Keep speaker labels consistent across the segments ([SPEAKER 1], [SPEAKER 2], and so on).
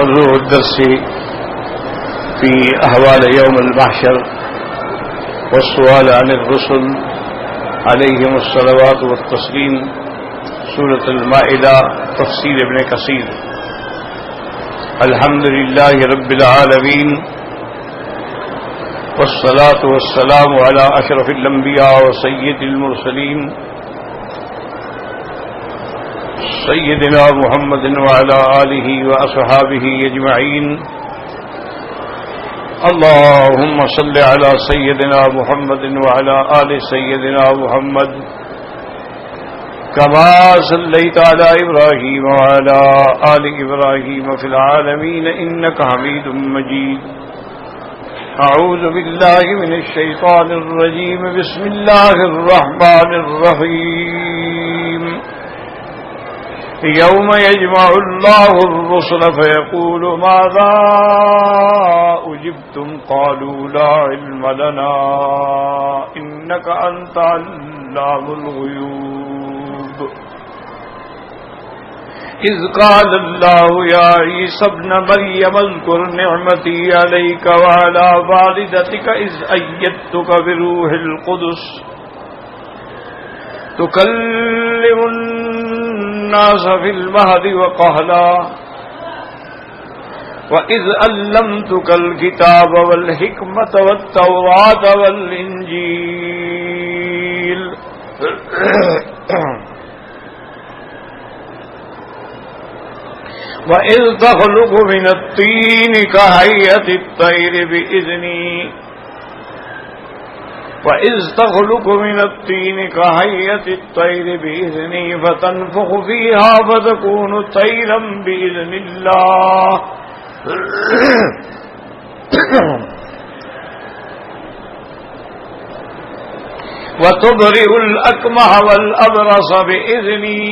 [SPEAKER 1] موضوع الدرس في أحوال يوم المحشر والسؤال عن الرسل عليهم الصلوات والتسليم، سورة المائدة، تفسير ابن كثير. الحمد لله رب العالمين، والصلاة والسلام على أشرف الأنبياء وسيد المرسلين سيدنا محمد وعلى آله وأصحابه أجمعين. اللهم صل على سيدنا محمد وعلى آل سيدنا محمد كما صليت على إبراهيم وعلى آل إبراهيم في العالمين إنك حميد مجيد. أعوذ بالله من الشيطان الرجيم. بسم الله الرحمن الرحيم. يوم يجمع الله الرسل فيقول ماذا أجبتم قالوا لا علم لنا إنك أنت علام الغيوب. إذ قال الله يا عيسى ابن مريم اذكر نعمتي عليك وعلى والدتك إذ أيدتك بروح القدس تكلم الناس في المهد وكهلا وإذ علمتك الكتاب والحكمة والتوراة والإنجيل وإذ تخلق من الطين كهيئة الطير بإذني وَإِذْ تَخْلُقُ مِنَ الطِّينِ كَهَيْئَةِ الطَّيْرِ بِإِذْنِي فَتَنفُخُ فِيهَا فَتَكُونُ طَيْرًا بِإِذْنِ اللَّهِ وَتُبْرِئُ الْأَكْمَحَ وَالْأَبْرَصَ بِإِذْنِي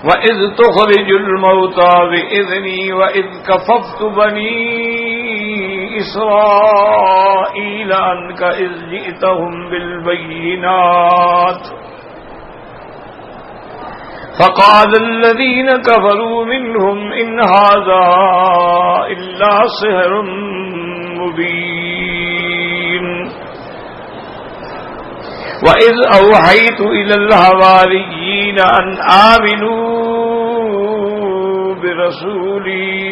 [SPEAKER 1] وَإِذْ تُخْرِجُ الْمَوْتَى بِإِذْنِي وَإِذْ كَفَفْتُ بَنِي إسرائيل عنك إذ جئتهم بالبينات فقال الذين كفروا منهم إن هذا إلا سحر مبين. وإذ أوحيت إلى الحواريين أن آمنوا برسولي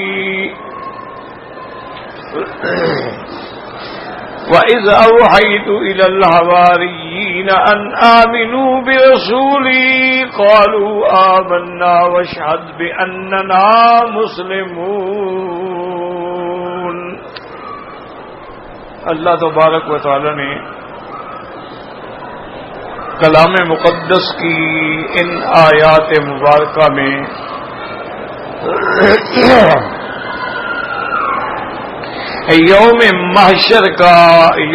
[SPEAKER 1] وَإِذْ أَوْحَيْتُ إِلَى الْحَوَارِيِّينَ أَنْ آمِنُوا بِرَسُولِي قَالُوا آمَنَّا وَاشْهَدْ بِأَنَّنَا مُسْلِمُونَ. اللہ تبارک و تعالی نے کلام مقدس کی ان آیات مبارکہ میں یوم محشر کا،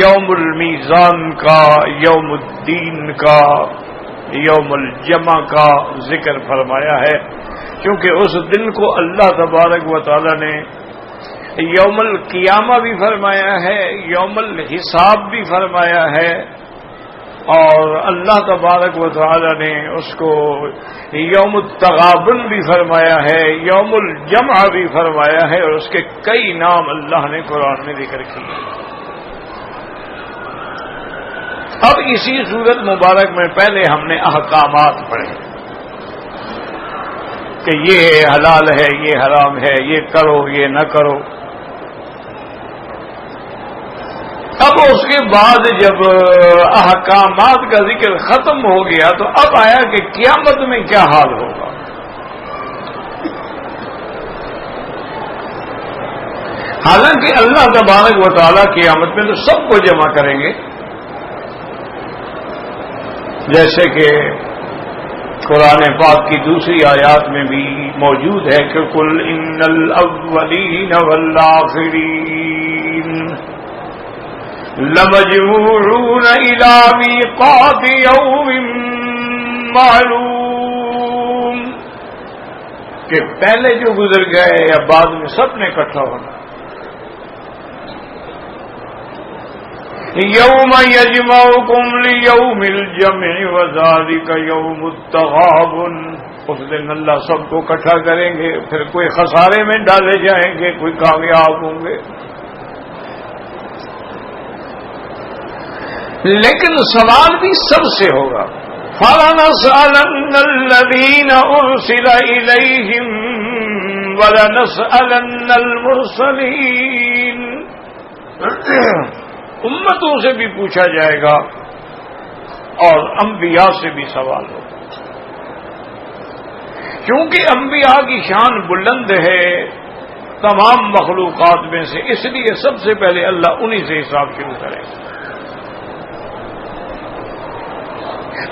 [SPEAKER 1] یوم المیزان کا، یوم الدین کا، یوم الجمع کا ذکر فرمایا ہے، کیونکہ اس دن کو اللہ تبارک و تعالی نے یوم القیامہ بھی فرمایا ہے، یوم الحساب بھی فرمایا ہے، اور اللہ تبارک و تعالی نے اس کو یوم التغابن بھی فرمایا ہے، یوم الجمع بھی فرمایا ہے، اور اس کے کئی نام اللہ نے قرآن میں ذکر کیے. اب اسی صورت مبارک میں پہلے ہم نے احکامات پڑھے کہ یہ حلال ہے، یہ حرام ہے، یہ کرو، یہ نہ کرو. اب اس کے بعد جب احکامات کا ذکر ختم ہو گیا تو اب آیا کہ قیامت میں کیا حال ہوگا. حالانکہ اللہ تبارک و تعالیٰ قیامت میں تو سب کو جمع کریں گے، جیسے کہ قرآن پاک کی دوسری آیات میں بھی موجود ہے کہ قل ان الاولین والآخرین لمجموعون الى میقات یوم معلوم، کہ پہلے جو گزر گئے یا بعد میں سب نے اکٹھا ہونا. یوم یجمعکم لیوم الجمع وذالک یوم التغابن اس دن اللہ سب کو اکٹھا کریں گے، پھر کوئی خسارے میں ڈالے جائیں گے، کوئی کامیاب ہوں گے. لیکن سوال بھی سب سے ہوگا. فَلَنَسْأَلَنَّ الَّذِينَ أُرْسِلَ إِلَيْهِمْ وَلَنَسْأَلَنَّ الْمُرْسَلِينَ. امتوں سے بھی پوچھا جائے گا اور انبیاء سے بھی سوال ہوگا، کیونکہ انبیاء کی شان بلند ہے تمام مخلوقات میں سے، اس لیے سب سے پہلے اللہ انہی سے حساب شروع کرے گا.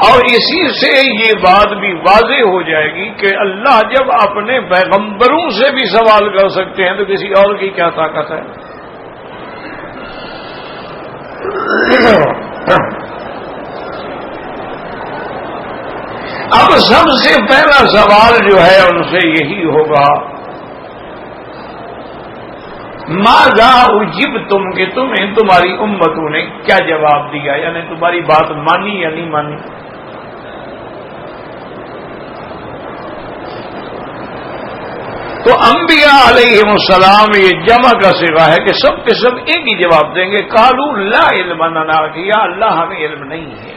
[SPEAKER 1] اور اسی سے یہ بات بھی واضح ہو جائے گی کہ اللہ جب اپنے پیغمبروں سے بھی سوال کر سکتے ہیں تو کسی اور کی کیا طاقت ہے. اب سب سے پہلا سوال جو ہے ان سے یہی ہوگا، ماذا اجبتم، کہ تمہیں تمہاری امتوں نے کیا جواب دیا، یعنی تمہاری بات مانی یا نہیں مانی. تو انبیاء علیہم السلام یہ جمع کا صیغہ ہے کہ سب کے سب ایک ہی جواب دیں گے، قالوا لا علم لنا، کہ یا اللہ ہمیں علم نہیں ہے.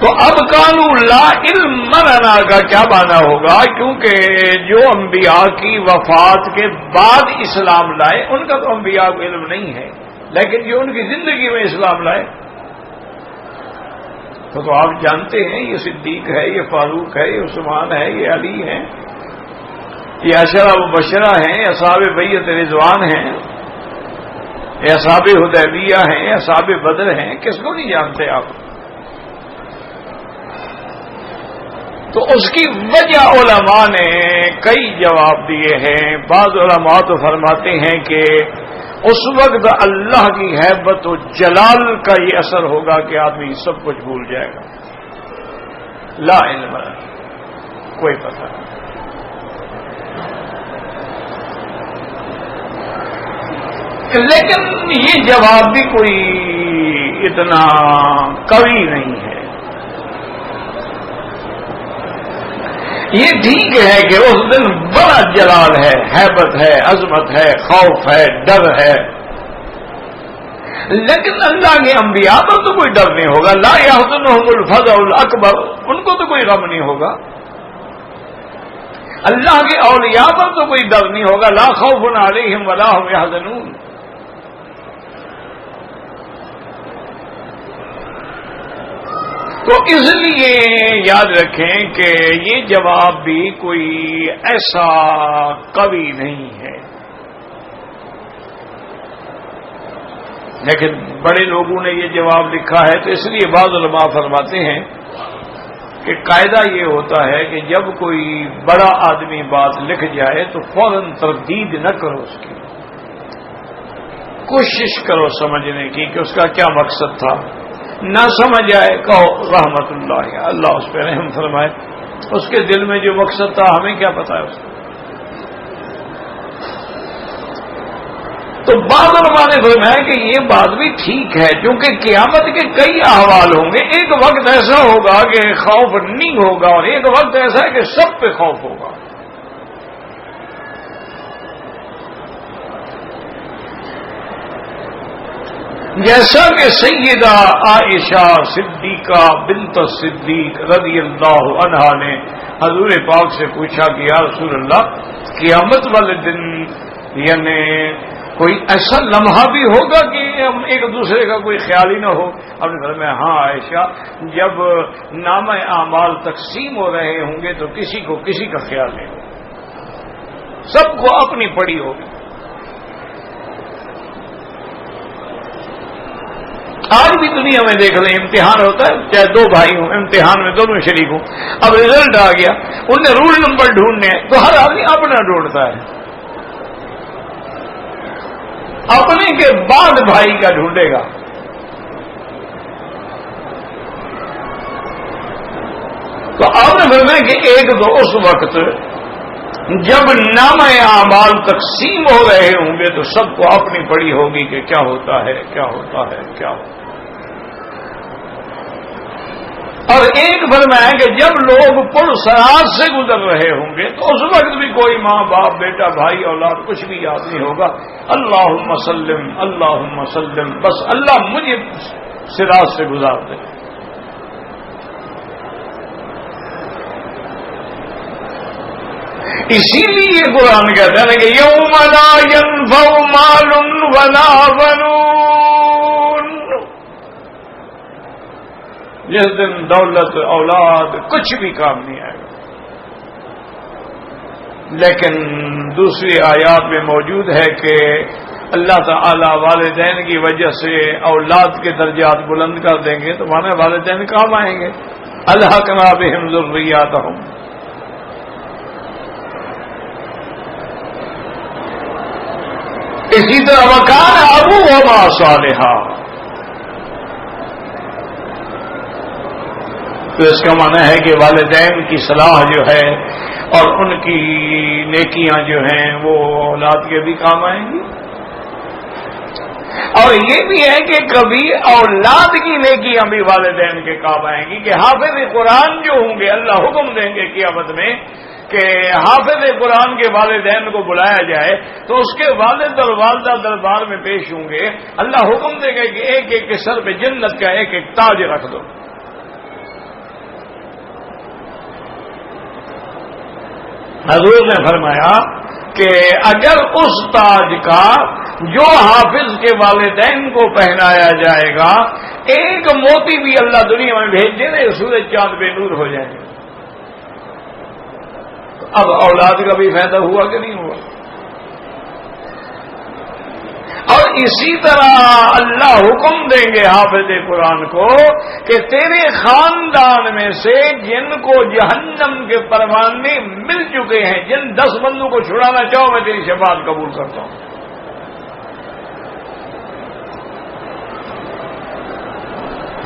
[SPEAKER 1] تو اب قالوا لا علم لنا کا کیا معنی ہوگا، کیونکہ جو انبیاء کی وفات کے بعد اسلام لائے ان کا تو انبیاء کو علم نہیں ہے، لیکن جو ان کی زندگی میں اسلام لائے تو آپ جانتے ہیں یہ صدیق ہے، یہ فاروق ہے، یہ عثمان ہے، یہ علی ہے، یہ عشرہ مبشرہ ہیں، اصحاب بیعت رضوان ہیں، یہ اصحاب حدیبیہ ہیں، اصحاب بدر ہیں. کس کو نہیں جانتے آپ؟ تو اس کی وجہ علماء نے کئی جواب دیے ہیں. بعض علماء تو فرماتے ہیں کہ اس وقت اللہ کی ہیبت و جلال کا یہ اثر ہوگا کہ آدمی سب کچھ بھول جائے گا. لا علم، کوئی پتہ نہیں. لیکن یہ جواب بھی کوئی اتنا قوی نہیں ہے. یہ ٹھیک ہے کہ اس دن بڑا جلال ہے، ہیبت ہے، عظمت ہے، خوف ہے، ڈر ہے، لیکن اللہ کے انبیاء پر تو کوئی ڈر نہیں ہوگا. لا یحزنہم الفزع الاکبر، ان کو تو کوئی غم نہیں ہوگا. اللہ کے اولیاء پر تو کوئی ڈر نہیں ہوگا. لا خوف علیہم ولا هم یحزنون. تو اس لیے یاد رکھیں کہ یہ جواب بھی کوئی ایسا قوی نہیں ہے. لیکن بڑے لوگوں نے یہ جواب لکھا ہے، تو اس لیے بعض علماء فرماتے ہیں کہ قاعدہ یہ ہوتا ہے کہ جب کوئی بڑا آدمی بات لکھ جائے تو فوراً تردید نہ کرو، اس کی کوشش کرو سمجھنے کی کہ اس کا کیا مقصد تھا. نہ سمجھ آئے کہو رحمت اللہ، اللہ اس پہ رحم فرمائے. اس کے دل میں جو مقصد تھا ہمیں کیا پتا ہے اس کو. تو بعض علماء نے فرمایا کہ یہ بات بھی ٹھیک ہے، کیونکہ قیامت کے کئی احوال ہوں گے. ایک وقت ایسا ہوگا کہ خوف نہیں ہوگا، اور ایک وقت ایسا ہے کہ سب پہ خوف ہوگا. جیسا کہ سیدہ عائشہ صدیقہ بنت صدیق رضی اللہ عنہا نے حضور پاک سے پوچھا کہ یا رسول اللہ، قیامت والے دن یعنی کوئی ایسا لمحہ بھی ہوگا کہ ہم ایک دوسرے کا کوئی خیال ہی نہ ہو؟ اب نے فرمایا ہاں عائشہ، جب نامہ اعمال تقسیم ہو رہے ہوں گے تو کسی کو کسی کا خیال نہیں ہوگا، سب کو اپنی پڑی ہوگی. آج بھی دنیا میں دیکھ لیں، امتحان ہوتا ہے، چاہے دو بھائی ہوں، امتحان میں دونوں شریک ہوں. اب رزلٹ آ گیا، ان نے رول نمبر ڈھونڈنے ہیں تو ہر آدمی اپنا ڈھونڈتا ہے، اپنے کے بعد بھائی کا ڈھونڈے گا. تو آپ نے فرمایا کہ ایک تو اس وقت جب نامہ اعمال تقسیم ہو رہے ہوں گے تو سب کو اپنی پڑی ہوگی کہ کیا ہوتا ہے کیا ہوتا ہے کیا ہوتا ہے۔ اور ایک فرمایا کہ جب لوگ پل صراط سے گزر رہے ہوں گے تو اس وقت بھی کوئی ماں باپ بیٹا بھائی اولاد کچھ بھی یاد نہیں ہوگا، اللہم سلم اللہم سلم، بس اللہ مجھے صراط سے گزار دے۔ اسی لیے قرآن کہتا ہے کہ یوم لا ينفع مال ولا بنون، جس دن دولت اولاد کچھ بھی کام نہیں آئے گا۔ لیکن دوسری آیات میں موجود ہے کہ اللہ تعالی والدین کی وجہ سے اولاد کے درجات بلند کر دیں گے، تو مانا والدین کام آئیں گے، الحقنا بہم ذریاتہم۔ اسی طرح وکان ابوہما صالحا، تو اس کا معنی ہے کہ والدین کی صلاح جو ہے اور ان کی نیکیاں جو ہیں وہ اولاد کے بھی کام آئیں گی۔ اور یہ بھی ہے کہ کبھی اولاد کی نیکیاں بھی والدین کے کام آئیں گی، کہ حافظ قرآن جو ہوں گے اللہ حکم دیں گے قیامت میں کہ حافظ قرآن کے والدین کو بلایا جائے، تو اس کے والد اور والدہ دربار میں پیش ہوں گے، اللہ حکم دے گا کہ ایک ایک کے سر پہ جنت کا ایک ایک تاج رکھ دو۔ حضور نے فرمایا کہ اگر اس تاج کا جو حافظ کے والدین کو پہنایا جائے گا ایک موتی بھی اللہ دنیا میں بھیج دے نا، سورج چاند بے نور ہو جائیں گے۔ اب اولاد کا بھی فائدہ ہوا کہ نہیں ہوا؟ اور اسی طرح اللہ حکم دیں گے حافظ قرآن کو کہ تیرے خاندان میں سے جن کو جہنم کے پروانے مل چکے ہیں، جن 10 بندوں کو چھڑانا چاہو میں تیری شفاعت قبول کرتا ہوں۔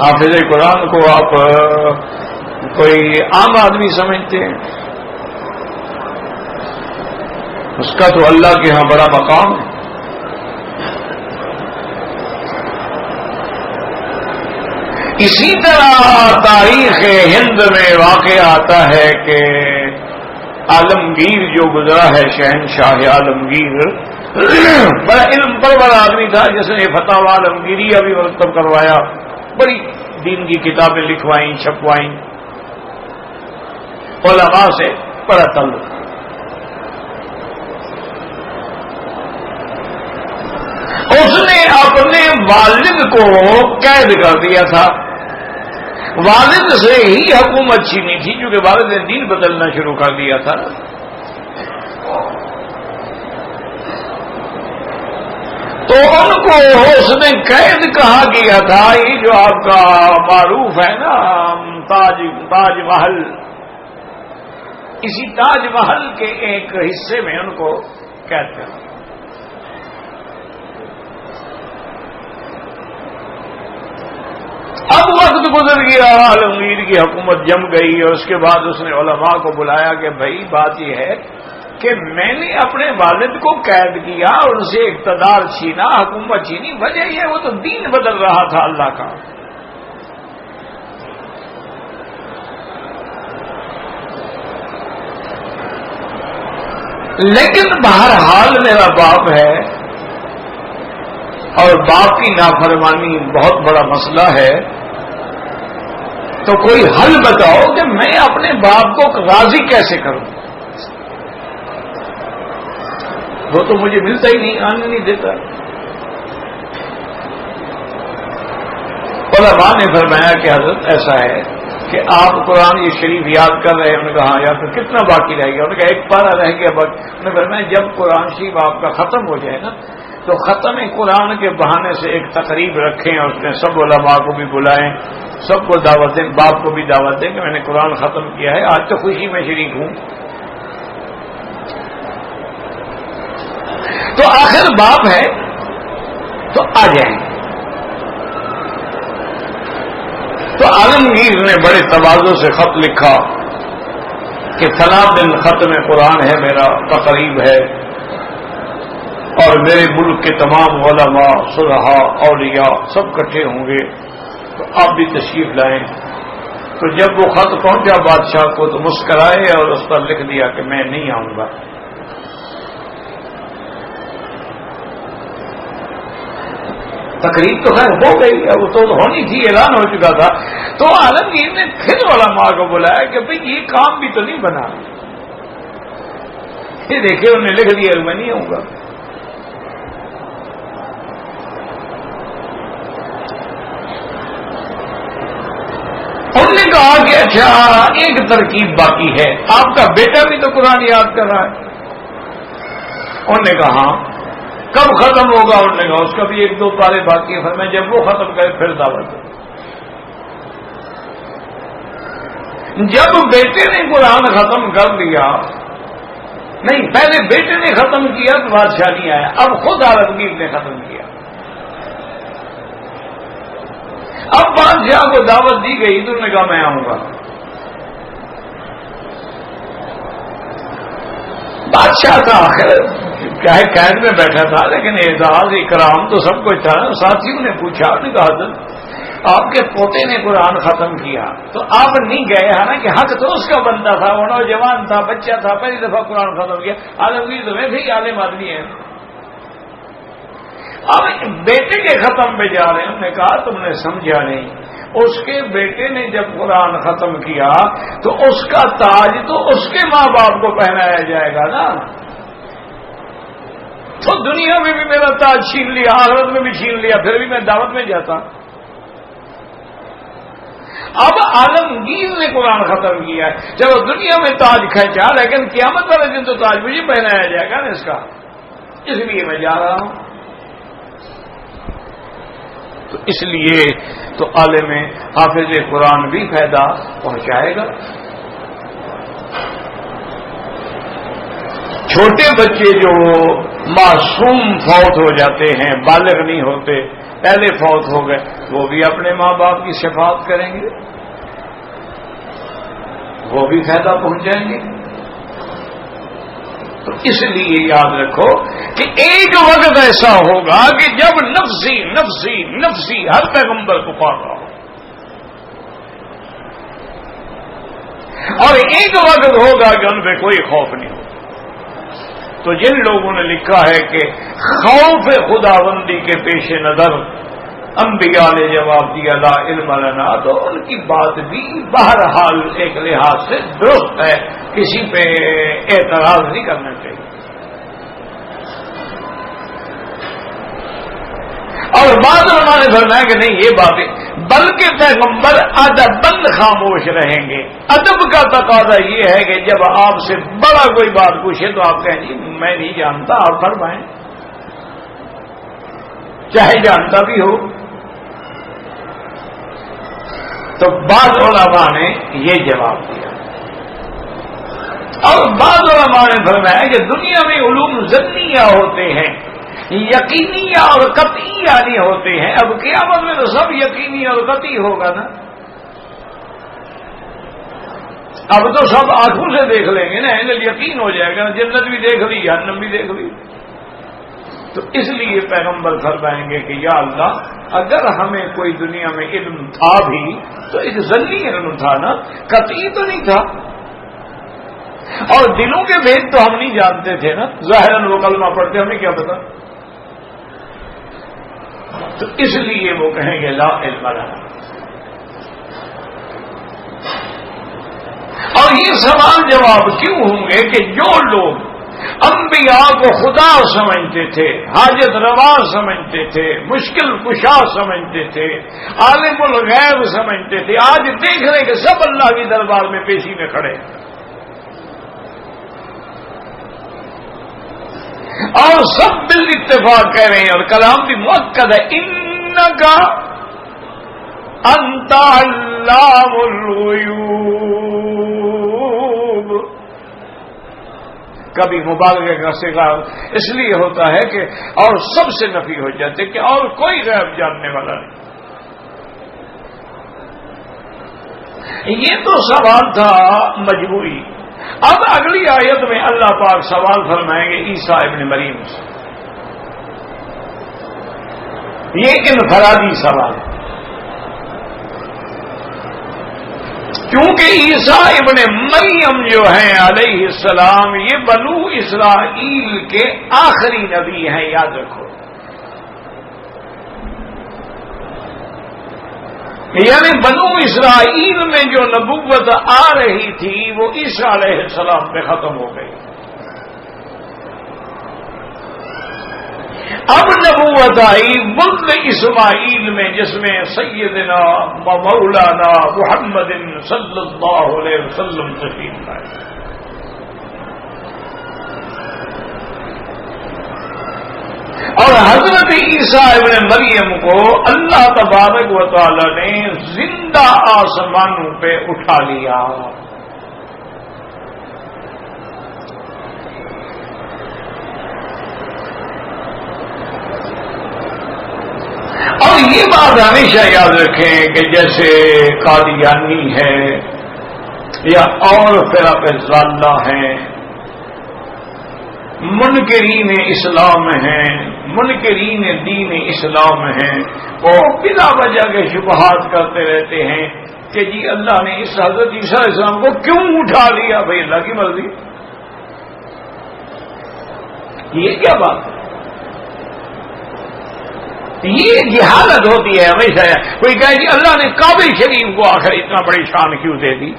[SPEAKER 1] حافظ قرآن کو آپ کوئی عام آدمی سمجھتے ہیں؟ اس کا تو اللہ کے ہاں بڑا مقام ہے۔ اسی طرح تاریخ ہند میں واقع آتا ہے کہ عالمگیر جو گزرا ہے، شہنشاہ عالمگیر بڑا علم پرور آدمی تھا، جس نے فتح عالمگیریہ بھی مرتب کروایا، بڑی دین کی کتابیں لکھوائیں چھپوائیں، علماء سے بڑا تعلق۔ اس نے اپنے والد کو قید کر دیا تھا، والد سے ہی حکومت چھینی تھی، کیونکہ والد نے دین بدلنا شروع کر دیا تھا۔ تو ان کو اس نے قید کہا گیا تھا، یہ جو آپ کا معروف ہے نا تاج محل، اسی تاج محل کے ایک حصے میں ان کو قید کر دیا۔ اب وقت گزر گیا، عالمگیر کی حکومت جم گئی، اور اس کے بعد اس نے علماء کو بلایا کہ بھائی بات یہ ہے کہ میں نے اپنے والد کو قید کیا، ان سے اقتدار چھینا، حکومت چھینی، وجہ یہ وہ تو دین بدل رہا تھا اللہ کا۔ لیکن بہرحال میرا باپ ہے اور باپ کی نافرمانی بہت بڑا مسئلہ ہے، تو کوئی حل بتاؤ کہ میں اپنے باپ کو راضی کیسے کروں؟ وہ تو مجھے ملتا ہی نہیں، آنے نہیں دیتا۔ علماء نے فرمایا کہ حضرت ایسا ہے کہ آپ قرآن یہ شریف یاد کر رہے ہیں، انہوں نے کہا یا تو کتنا باقی رہ گیا؟ انہوں نے کہا ایک پارہ رہ گیا بس۔ انہوں نے فرمایا جب قرآن شریف آپ کا ختم ہو جائے نا تو ختم قرآن کے بہانے سے ایک تقریب رکھیں، اور اس میں سب علماء کو بھی بلائیں، سب کو دعوت دیں، باپ کو بھی دعوت دیں کہ میں نے قرآن ختم کیا ہے، آج تو خوشی میں شریک ہوں۔ تو آخر باپ ہے تو آ جائیں۔ تو عالمگیر نے بڑے تواضع سے خط لکھا کہ فلاں دن ختم قرآن ہے میرا تقریب ہے اور میرے ملک کے تمام علماء صلحاء اولیاء سب اکٹھے ہوں گے تو آپ بھی تشریف لائیں. تو جب وہ خط پہنچا بادشاہ کو تو مسکرائے اور اس پر لکھ دیا کہ میں نہیں آؤں گا. تقریب تو خیر ہو گئی، اب تو ہونی تھی، اعلان ہو چکا تھا. تو عالمگیر نے پھر علماء کو بلایا کہ بھئی یہ کام بھی تو نہیں بنا. یہ دیکھیں انہوں نے لکھ دیا میں نہیں آؤں گا. انہوں نے کہا کہ اچھا ایک ترکیب باقی ہے، آپ کا بیٹا بھی تو قرآن یاد کر رہا ہے. انہوں نے کہا ہاں. کب ختم ہوگا؟ انہوں نے کہا اس کا بھی 1-2 پارے باقی ہے. فرمایا جب وہ ختم کرے پھر دعوت. جب بیٹے نے قرآن ختم کر دیا، نہیں پہلے بیٹے نے ختم کیا تو بادشاہ نہیں آیا، اب خود عالمگیر نے ختم کیا. اب بادشاہ کو دعوت دی گئی تو انہوں نے کہا میں آؤں گا. بادشاہ کا آخر کیا ہے قید میں بیٹھا تھا، لیکن اعزاز اکرام تو سب کچھ تھا. ساتھیوں نے پوچھا، نے کہا حضرت آپ کے پوتے نے قرآن ختم کیا تو آپ نہیں گئے، حالانکہ حق تو اس کا بنتا تھا، وہ نوجوان تھا، بچہ تھا، پہلی دفعہ قرآن ختم کیا. عالمگیر تو ویسے ہی عالم آدمی ہے. اب بیٹے کے ختم پہ جا رہے ہیں. انہوں نے کہا تم نے سمجھا نہیں، اس کے بیٹے نے جب قرآن ختم کیا تو اس کا تاج تو اس کے ماں باپ کو پہنایا جائے گا نا. تو دنیا میں بھی میرا تاج چھین لیا، آخرت میں بھی چھین لیا، پھر بھی میں دعوت میں جاتا. اب عالمگیر نے قرآن ختم کیا ہے، چلو دنیا میں تاج کھینچا، لیکن قیامت والے دن تو تاج مجھے پہنایا جائے گا نا اس کا، اس لیے میں جا رہا ہوں. تو اس لیے تو عالم حافظ قرآن بھی فائدہ پہنچائے گا. چھوٹے بچے جو معصوم فوت ہو جاتے ہیں، بالغ نہیں ہوتے، پہلے فوت ہو گئے، وہ بھی اپنے ماں باپ کی شفاعت کریں گے، وہ بھی فائدہ پہنچائیں گے. تو اس لیے یاد رکھو کہ ایک وقت ایسا ہوگا کہ جب نفسی نفسی نفسی ہر پیغمبر پکار رہا ہو، اور ایک وقت ہوگا کہ ان پہ کوئی خوف نہیں ہوگا. تو جن لوگوں نے لکھا ہے کہ خوف خداوندی کے پیش نظر انبیاء نے جواب دیا لا علم لنا، تو ان کی بات بھی بہرحال ایک لحاظ سے درست ہے، کسی پہ اعتراض نہیں کرنا چاہیے. اور بعض علماء نے فرمایا کہ نہیں یہ باتیں، بلکہ پیغمبر ادباً خاموش رہیں گے. ادب کا تقاضا یہ ہے کہ جب آپ سے بڑا کوئی بات پوچھے تو آپ کہیں جی میں نہیں جانتا، آپ فرمائیں، چاہے جانتا بھی ہو. تو بعض علماء نے یہ جواب دیا، اور بعض علماء نے فرمایا کہ دنیا میں علوم ظنیہ ہوتے ہیں، یقینیہ اور قطعیہ نہیں ہوتے ہیں. اب قیامت میں تو سب یقینی اور قطعی ہوگا نا. اب تو سب آنکھوں سے دیکھ لیں گے نا، یقین ہو جائے گا نا، جنت بھی دیکھ لی، جہنم بھی دیکھ لی. تو اس لیے پیغمبر فرمائیں گے کہ یا اللہ اگر ہمیں کوئی دنیا میں علم تھا بھی تو ایک ظنی علم تھا نا، قطعی تو نہیں تھا. اور دلوں کے بھید تو ہم نہیں جانتے تھے نا، ظاہراً وہ کلمہ پڑھتے ہمیں کیا پتا. تو اس لیے وہ کہیں گے لا علم لنا. اور یہ سوال جواب کیوں ہوں گے کہ جو لوگ انبیاء کو خدا سمجھتے تھے، حاجت روا سمجھتے تھے، مشکل کشا سمجھتے تھے، عالم الغیب سمجھتے تھے، آج دیکھ رہے کہ سب اللہ کے دربار میں پیشی میں کھڑے، اور سب بال اتفاق کہہ رہے ہیں، اور کلام بھی مؤکد ہے انکا انت علام الغیوب. کبھی مبالغے کا صیغہ اس لیے ہوتا ہے کہ اور سب سے نفی ہو جاتے کہ اور کوئی غیب جاننے والا نہیں. یہ تو سوال تھا مجبوری. اب اگلی آیت میں اللہ پاک سوال فرمائیں گے عیسیٰ ابن مریم سے. یہ انفرادی سوال ہے، کیونکہ عیسیٰ ابن مریم جو ہیں علیہ السلام یہ بنو اسرائیل کے آخری نبی ہیں، یاد رکھو. یعنی بنو اسرائیل میں جو نبوت آ رہی تھی وہ عیسیٰ علیہ السلام پہ ختم ہو گئی. اب نبوت آئی ولد اسماعیل میں، جس میں سیدنا مولانا محمد صلی اللہ علیہ وسلم تشریف لائے. اور حضرت عیسیٰ ابن مریم کو اللہ تبارک و تعالی نے زندہ آسمانوں پہ اٹھا لیا. اور یہ بات ہمیشہ یاد رکھیں کہ جیسے قادیانی ہے یا اور فرق ضالہ ہیں، منکرین اسلام ہیں، منکرین دین اسلام ہیں، وہ بلا وجہ کے شبہات کرتے رہتے ہیں کہ جی اللہ نے اس حضرت عیسیٰ علیہ السلام کو کیوں اٹھا لیا. بھائی اللہ کی مرضی، یہ کیا بات ہے؟ یہ جہالت ہوتی ہے ہمیشہ. کوئی کہے جی اللہ نے کعبہ شریف کو آخر اتنا بڑی شان کیوں دے دی؟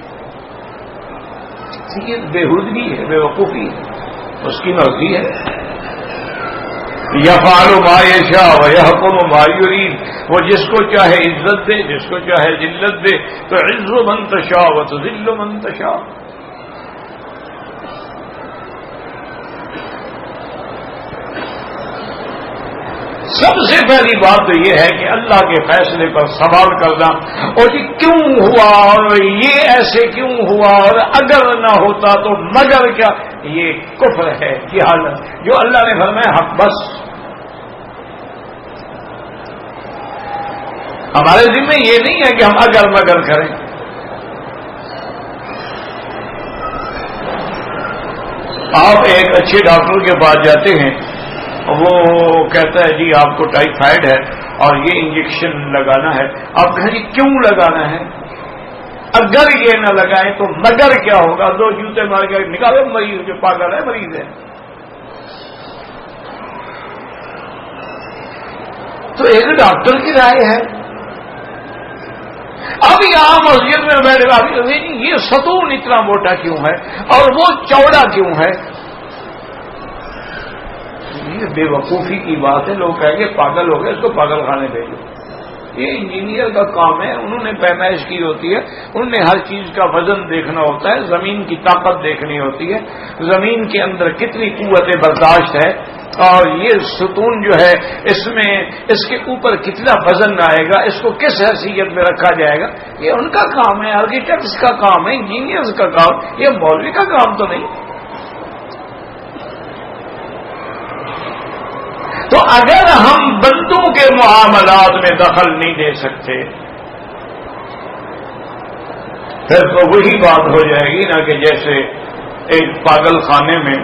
[SPEAKER 1] یہ بےہودگی ہے، بے وقوفی ہے، اس کی مرضی ہے. یفعل ما یشاء ویحکم ما یرید، وہ جس کو چاہے عزت دے، جس کو چاہے ذلت دے. تو عز من تشاء وتذل من تشاء. سب سے پہلی بات تو یہ ہے کہ اللہ کے فیصلے پر سوال کرنا، اور یہ کیوں ہوا اور یہ ایسے کیوں ہوا اور اگر نہ ہوتا تو مگر کیا، یہ کفر ہے، جہالت. جو اللہ نے فرمایا حق بس. ہمارے ذمہ یہ نہیں ہے کہ ہم اگر مگر کریں. آپ ایک اچھے ڈاکٹر کے پاس جاتے ہیں، وہ کہتا ہے جی آپ کو ٹائیفائڈ ہے اور یہ انجیکشن لگانا ہے. آپ کہیں جی کیوں لگانا ہے؟ اگر یہ نہ لگائیں تو مگر کیا ہوگا؟ 2 جوتے مار کے نکالو مریض، جو پاگل ہے مریض ہے. تو ایک ڈاکٹر کی رائے ہے. اب یہاں مسجد میں بیٹھے یہ ستون اتنا موٹا کیوں ہے اور وہ چوڑا کیوں ہے؟ یہ بے وقوفی کی بات ہے. لوگ کہیں گے پاگل ہو گئے، اس کو پاگل خانے بھیجو. یہ انجینئر کا کام ہے، انہوں نے پیمائش کی ہوتی ہے، انہوں نے ہر چیز کا وزن دیکھنا ہوتا ہے، زمین کی طاقت دیکھنی ہوتی ہے، زمین کے اندر کتنی قوت برداشت ہے، اور یہ ستون جو ہے اس میں اس کے اوپر کتنا وزن آئے گا، اس کو کس حیثیت میں رکھا جائے گا. یہ ان کا کام ہے، آرکیٹیکٹس کا کام ہے، انجینئرز کا کام. یہ مولوی کا کام تو نہیں. تو اگر ہم بندوں کے معاملات میں دخل نہیں دے سکتے پھر تو وہی بات ہو جائے گی نا کہ جیسے ایک پاگل خانے میں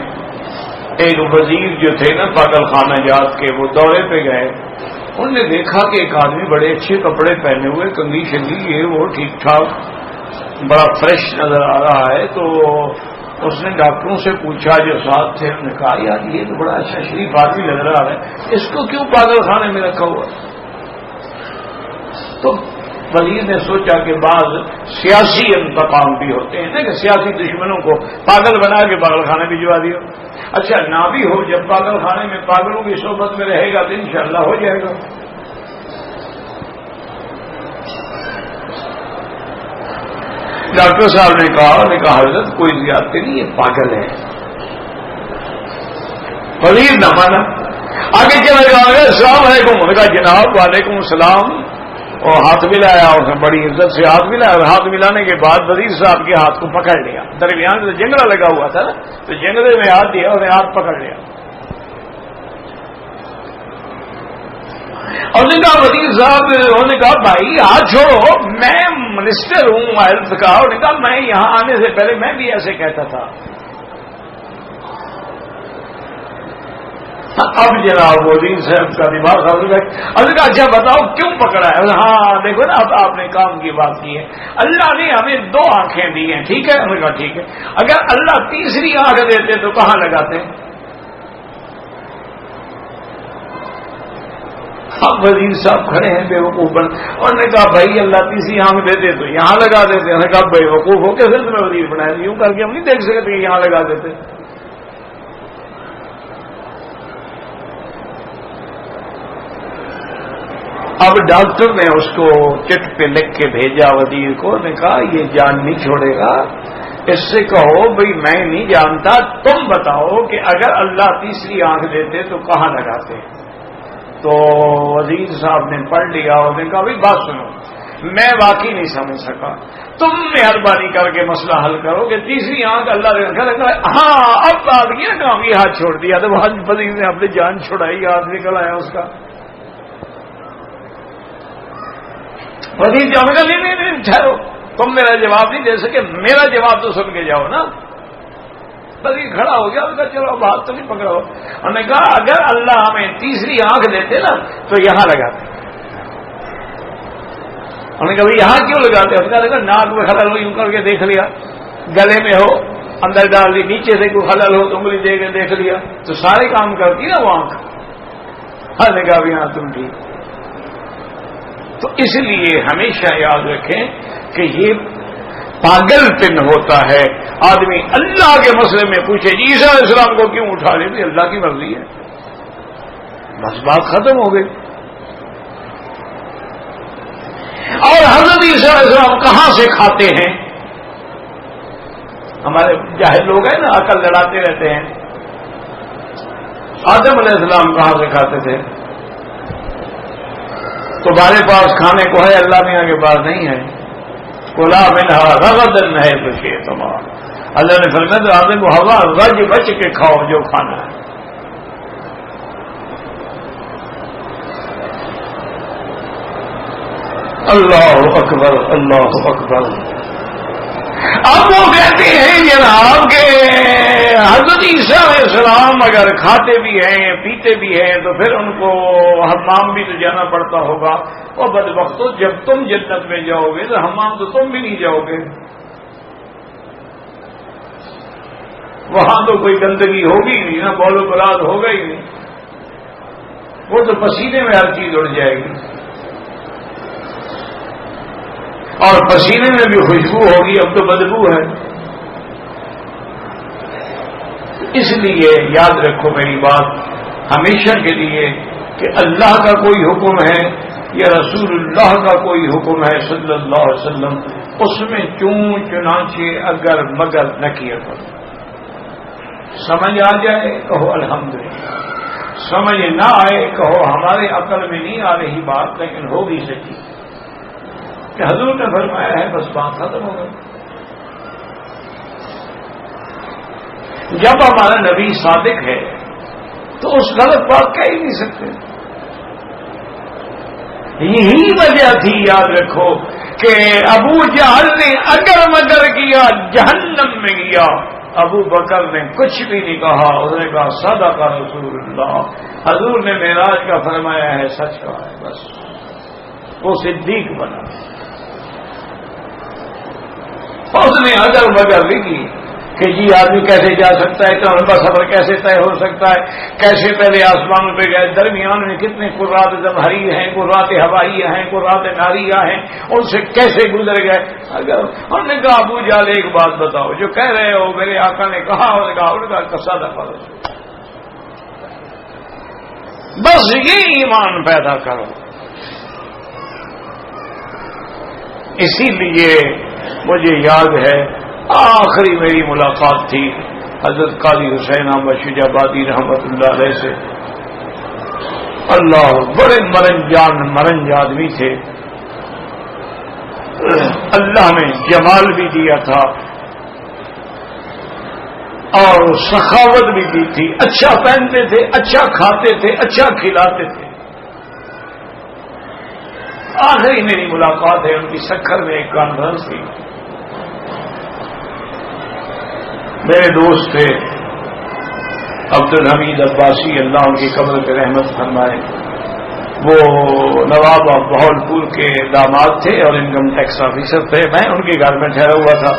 [SPEAKER 1] ایک وزیر جو تھے نا پاگل خانہ جات کے، وہ دورے پہ گئے. انہوں نے دیکھا کہ ایک آدمی بڑے اچھے کپڑے پہنے ہوئے، کنگھی شنگھی، یہ وہ ٹھیک ٹھاک بڑا فریش نظر آ رہا ہے. تو اس نے ڈاکٹروں سے پوچھا جو ساتھ تھے، انہوں نے کہا یار یہ تو بڑا اچھا شریف آدمی لگ رہا ہے، اس کو کیوں پاگل خانے میں رکھا ہوا؟ تو وزیر نے سوچا کہ بعض سیاسی انتقام بھی ہوتے ہیں نا، کہ سیاسی دشمنوں کو پاگل بنا کے پاگل خانے بھجوا دیا. اچھا نہ بھی ہو، جب پاگل خانے میں پاگلوں کی صحبت میں رہے گا تو انشاءاللہ ہو جائے گا. ڈاکٹر صاحب نے کہا حضرت کوئی زیادتی نہیں، یہ پاگل ہے. وزیر نہ مانا، آگے چلا گیا، السلام علیکم. انہوں نے کہا جناب وعلیکم السلام، اور ہاتھ ملایا. اس نے بڑی عزت سے ہاتھ ملایا، اور ہاتھ ملانے کے بعد وزیر صاحب کے ہاتھ کو پکڑ لیا. درمیان سے جنگڑا لگا ہوا تھا نا، تو جنگڑے میں ہاتھ دیا اور ہاتھ پکڑ لیا. اور نے کہا وزیر صاحب، انہوں نے کہا بھائی ہاتھ چھوڑو، میں منسٹر ہوں ہیلتھ کا. انہوں نے کہا میں یہاں آنے سے پہلے میں بھی ایسے کہتا تھا. اب جناب وزیر صاحب کا دماغ خراب ہو گیا. اور کہا اچھا بتاؤ کیوں پکڑا ہے؟ ہاں دیکھو نا اب آپ نے کام کی بات کی ہے. اللہ نے ہمیں 2 آنکھیں دی ہیں، ٹھیک ہے؟ انہوں نے کہا ٹھیک ہے. اگر اللہ تیسری آنکھ دیتے تو کہاں لگاتے؟ اب وزیر صاحب کھڑے ہیں بے وقوف بن. انہوں نے کہا بھائی اللہ تیسری آنکھ دیتے تو یہاں لگا دیتے. انہوں نے کہا بے وقوف ہو کے پھر تمہیں وزیر بنایا، یوں کر کے ہم نہیں دیکھ سکتے کہ یہاں لگا دیتے. اب ڈاکٹر نے اس کو چٹ پہ لکھ کے بھیجا وزیر کو. نے کہا یہ جان نہیں چھوڑے گا، اس سے کہو بھئی میں نہیں جانتا، تم بتاؤ کہ اگر اللہ تیسری آنکھ دیتے تو کہاں لگاتے؟ تو وزیر صاحب نے پڑھ لیا اور نے کہا بھائی بات سنو، میں واقعی نہیں سمجھ سکا، تم مہربانی کر کے مسئلہ حل کرو کہ تیسری آنکھ اللہ نے رکھا. ہاں اب بات کیا کام یہ ہاتھ چھوڑ دیا تو وزیر نے اپنی جان چھڑائی، ہاتھ نکل آیا اس کا. وزیر جانے کا نہیں ٹھہرو، تم میرا جواب نہیں دے سکے، میرا جواب تو سن کے جاؤ نا. وزیر کھڑا ہو گیا، اس کا چلو بات تو نہیں پکڑو. ہم نے کہا اگر اللہ ہمیں تیسری آنکھ دیتے نا تو یہاں لگاتے. ہم نے کہا یہاں کیوں لگاتے؟ ہم نے کہا ناک میں خلل ہو یوں کر کے دیکھ لیا، گلے میں ہو اندر ڈال دی، نیچے سے کوئی خلل ہو تو انگلی دے کے دیکھ لیا تو سارے کام کرتی نا وہ آنکھ. ہم نے کہا یہاں تم ٹھیک. تو اس لیے ہمیشہ یاد رکھیں کہ یہ پاگل پن ہوتا ہے. آدمی اللہ کے مسئلے میں پوچھے جی عیسیٰ علیہ السلام کو کیوں اٹھا لیتے؟ اللہ کی مرضی ہے، بس بات ختم ہو گئی. اور حضرت عیسیٰ علیہ السلام کہاں سے کھاتے ہیں؟ ہمارے جاہل لوگ ہیں نا، عقل لڑاتے رہتے ہیں. آدم علیہ السلام کہاں سے کھاتے تھے؟ تمہارے پاس کھانے کو ہے، اللہ میاں کے پاس نہیں ہے. کلا منہا رغدن ہے تو شئتما، اللہ نے فرمایا تو آدم کو ہوا رج بچ کے کھاؤ جو کھانا ہے. اللہ اکبر اللہ اکبر. اب وہ کہتے ہیں جناب کہ حضرت عیسیٰ علیہ السلام اگر کھاتے بھی ہیں پیتے بھی ہیں تو پھر ان کو حمام بھی تو جانا پڑتا ہوگا. اور بدبختو جب تم جنت میں جاؤ گے تو حمام تو تم بھی نہیں جاؤ گے، وہاں تو کوئی گندگی ہوگی نہیں نا، بول و بلاد ہوگا ہی نہیں، وہ تو پسینے میں ہر چیز اڑ جائے گی اور پسینے میں بھی خوشبو ہوگی. اب تو بدبو ہے. اس لیے یاد رکھو میری بات ہمیشہ کے لیے کہ اللہ کا کوئی حکم ہے یا رسول اللہ کا کوئی حکم ہے صلی اللہ علیہ وسلم، اس میں چون چنانچہ اگر مگر نہ کیا کرو. سمجھ آ جائے کہو الحمدللہ، سمجھ نہ آئے کہو ہمارے عقل میں نہیں آ رہی بات لیکن ہو بھی سکی کہ حضور نے فرمایا ہے، بس بات ختم ہو گئی. جب ہمارا نبی صادق ہے تو اس غلط بات کہہ ہی نہیں سکتے. یہی وجہ تھی یاد رکھو کہ ابو جہل نے اگر مگر کیا جہنم میں گیا، ابو بکر نے کچھ بھی نہیں کہا. اس نے کہا صدق رسول اللہ، حضور نے معراج کا فرمایا ہے سچ کہا ہے، بس وہ صدیق بنا. اس نے اگر مگر بھی کی کہ جی آدمی کیسے جا سکتا ہے، اتنا لمبا سفر کیسے طے ہو سکتا ہے، کیسے پہلے آسمان پہ گئے، درمیان میں کتنے قرات زمہری ہیں، قرات ہوائیہ ہیں، قرات ناریہ ہیں، ان سے کیسے گزر گئے. اگر ہم نے کہا ابو جہل ایک بات بتاؤ جو کہہ رہے ہو میرے آقا نے کہا، انہوں نے کہا کسادہ پڑو، بس یہ ایمان پیدا کرو. اسی لیے مجھے یاد ہے آخری میری ملاقات تھی حضرت قاضی حسین احمد شجابادی رحمت اللہ علیہ سے. اللہ بڑے مرنج آدمی تھے، اللہ نے جمال بھی دیا تھا اور سخاوت بھی دی تھی. اچھا پہنتے تھے، اچھا کھاتے تھے، اچھا کھلاتے تھے. آخری میری ملاقات ہے ان کی سکھر میں ایک کانفرنس تھی. میرے دوست تھے عبدالحمید عباسی، اللہ ان کی قبر پہ رحمت فرمائے. وہ نواب آف بہاولپور کے داماد تھے اور انکم ٹیکس آفیسر تھے. میں ان کے گھر میں ٹھہرا ہوا تھا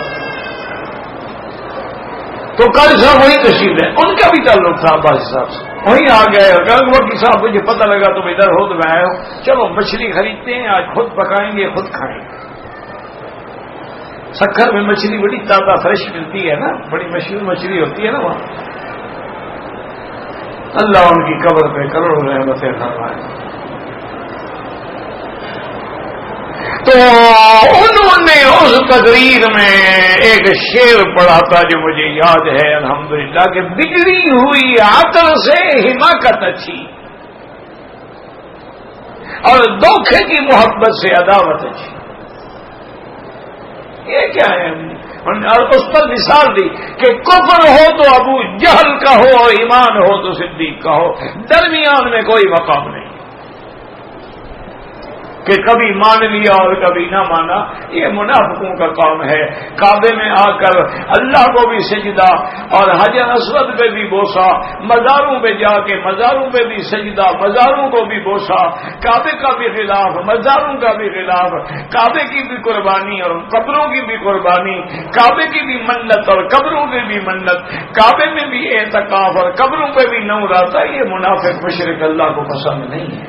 [SPEAKER 1] تو قاضی صاحب وہی تشریف لے. ان کا بھی تعلق تھا عباسی صاحب سے. وہیں آ گئے اور کہا وکیل صاحب مجھے پتہ لگا تم ادھر ہو تو میں آیا ہوں. چلو مچھلی خریدتے ہیں، آج خود پکائیں گے خود کھائیں گے. سکھر میں مچھلی بڑی تازہ فریش ملتی ہے نا، بڑی مشہور مچھلی ہوتی ہے نا وہاں. اللہ ان کی قبر پہ کروڑوں رحمتیں فرمائے. تو انہوں نے اس تقریر میں ایک شعر پڑھا تھا جو مجھے یاد ہے الحمدللہ کہ بگڑی ہوئی عقل سے حماقت اچھی اور دھوکے کی محبت سے عداوت اچھی. یہ کیا ہے؟ اور اس پر مثال دی کہ کفر ہو تو ابو جہل کا ہو اور ایمان ہو تو صدیق کا ہو، درمیان میں کوئی مقام نہیں کہ کبھی مان لیا اور کبھی نہ مانا. یہ منافقوں کا کام ہے. کعبے میں آ کر اللہ کو بھی سجدہ اور حجر اسود پہ بھی بوسا، مزاروں پہ جا کے مزاروں پہ بھی سجدہ، مزاروں کو بھی بوسا، کعبے کا بھی خلاف، مزاروں کا بھی خلاف، کعبے کی بھی قربانی اور قبروں کی بھی قربانی، کعبے کی بھی منت اور قبروں کی بھی منت، کعبے میں بھی اعتکاف اور قبروں پہ بھی نور آتا. یہ منافق مشرک اللہ کو پسند نہیں ہے.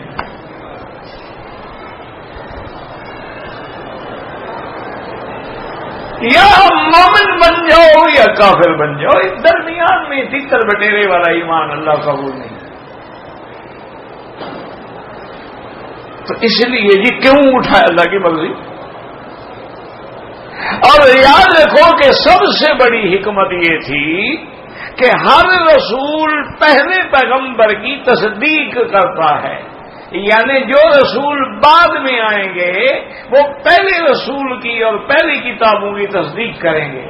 [SPEAKER 1] یا مومن بن جاؤ یا کافر بن جاؤ، اس درمیان میں تیتر بٹیرے والا ایمان اللہ قبول نہیں. تو اس لیے یہ کیوں اٹھا اللہ کی مرضی. اور یاد رکھو کہ سب سے بڑی حکمت یہ تھی کہ ہر رسول پہلے پیغمبر کی تصدیق کرتا ہے، یعنی جو رسول بعد میں آئیں گے وہ پہلے رسول کی اور پہلی کتابوں کی تصدیق کریں گے.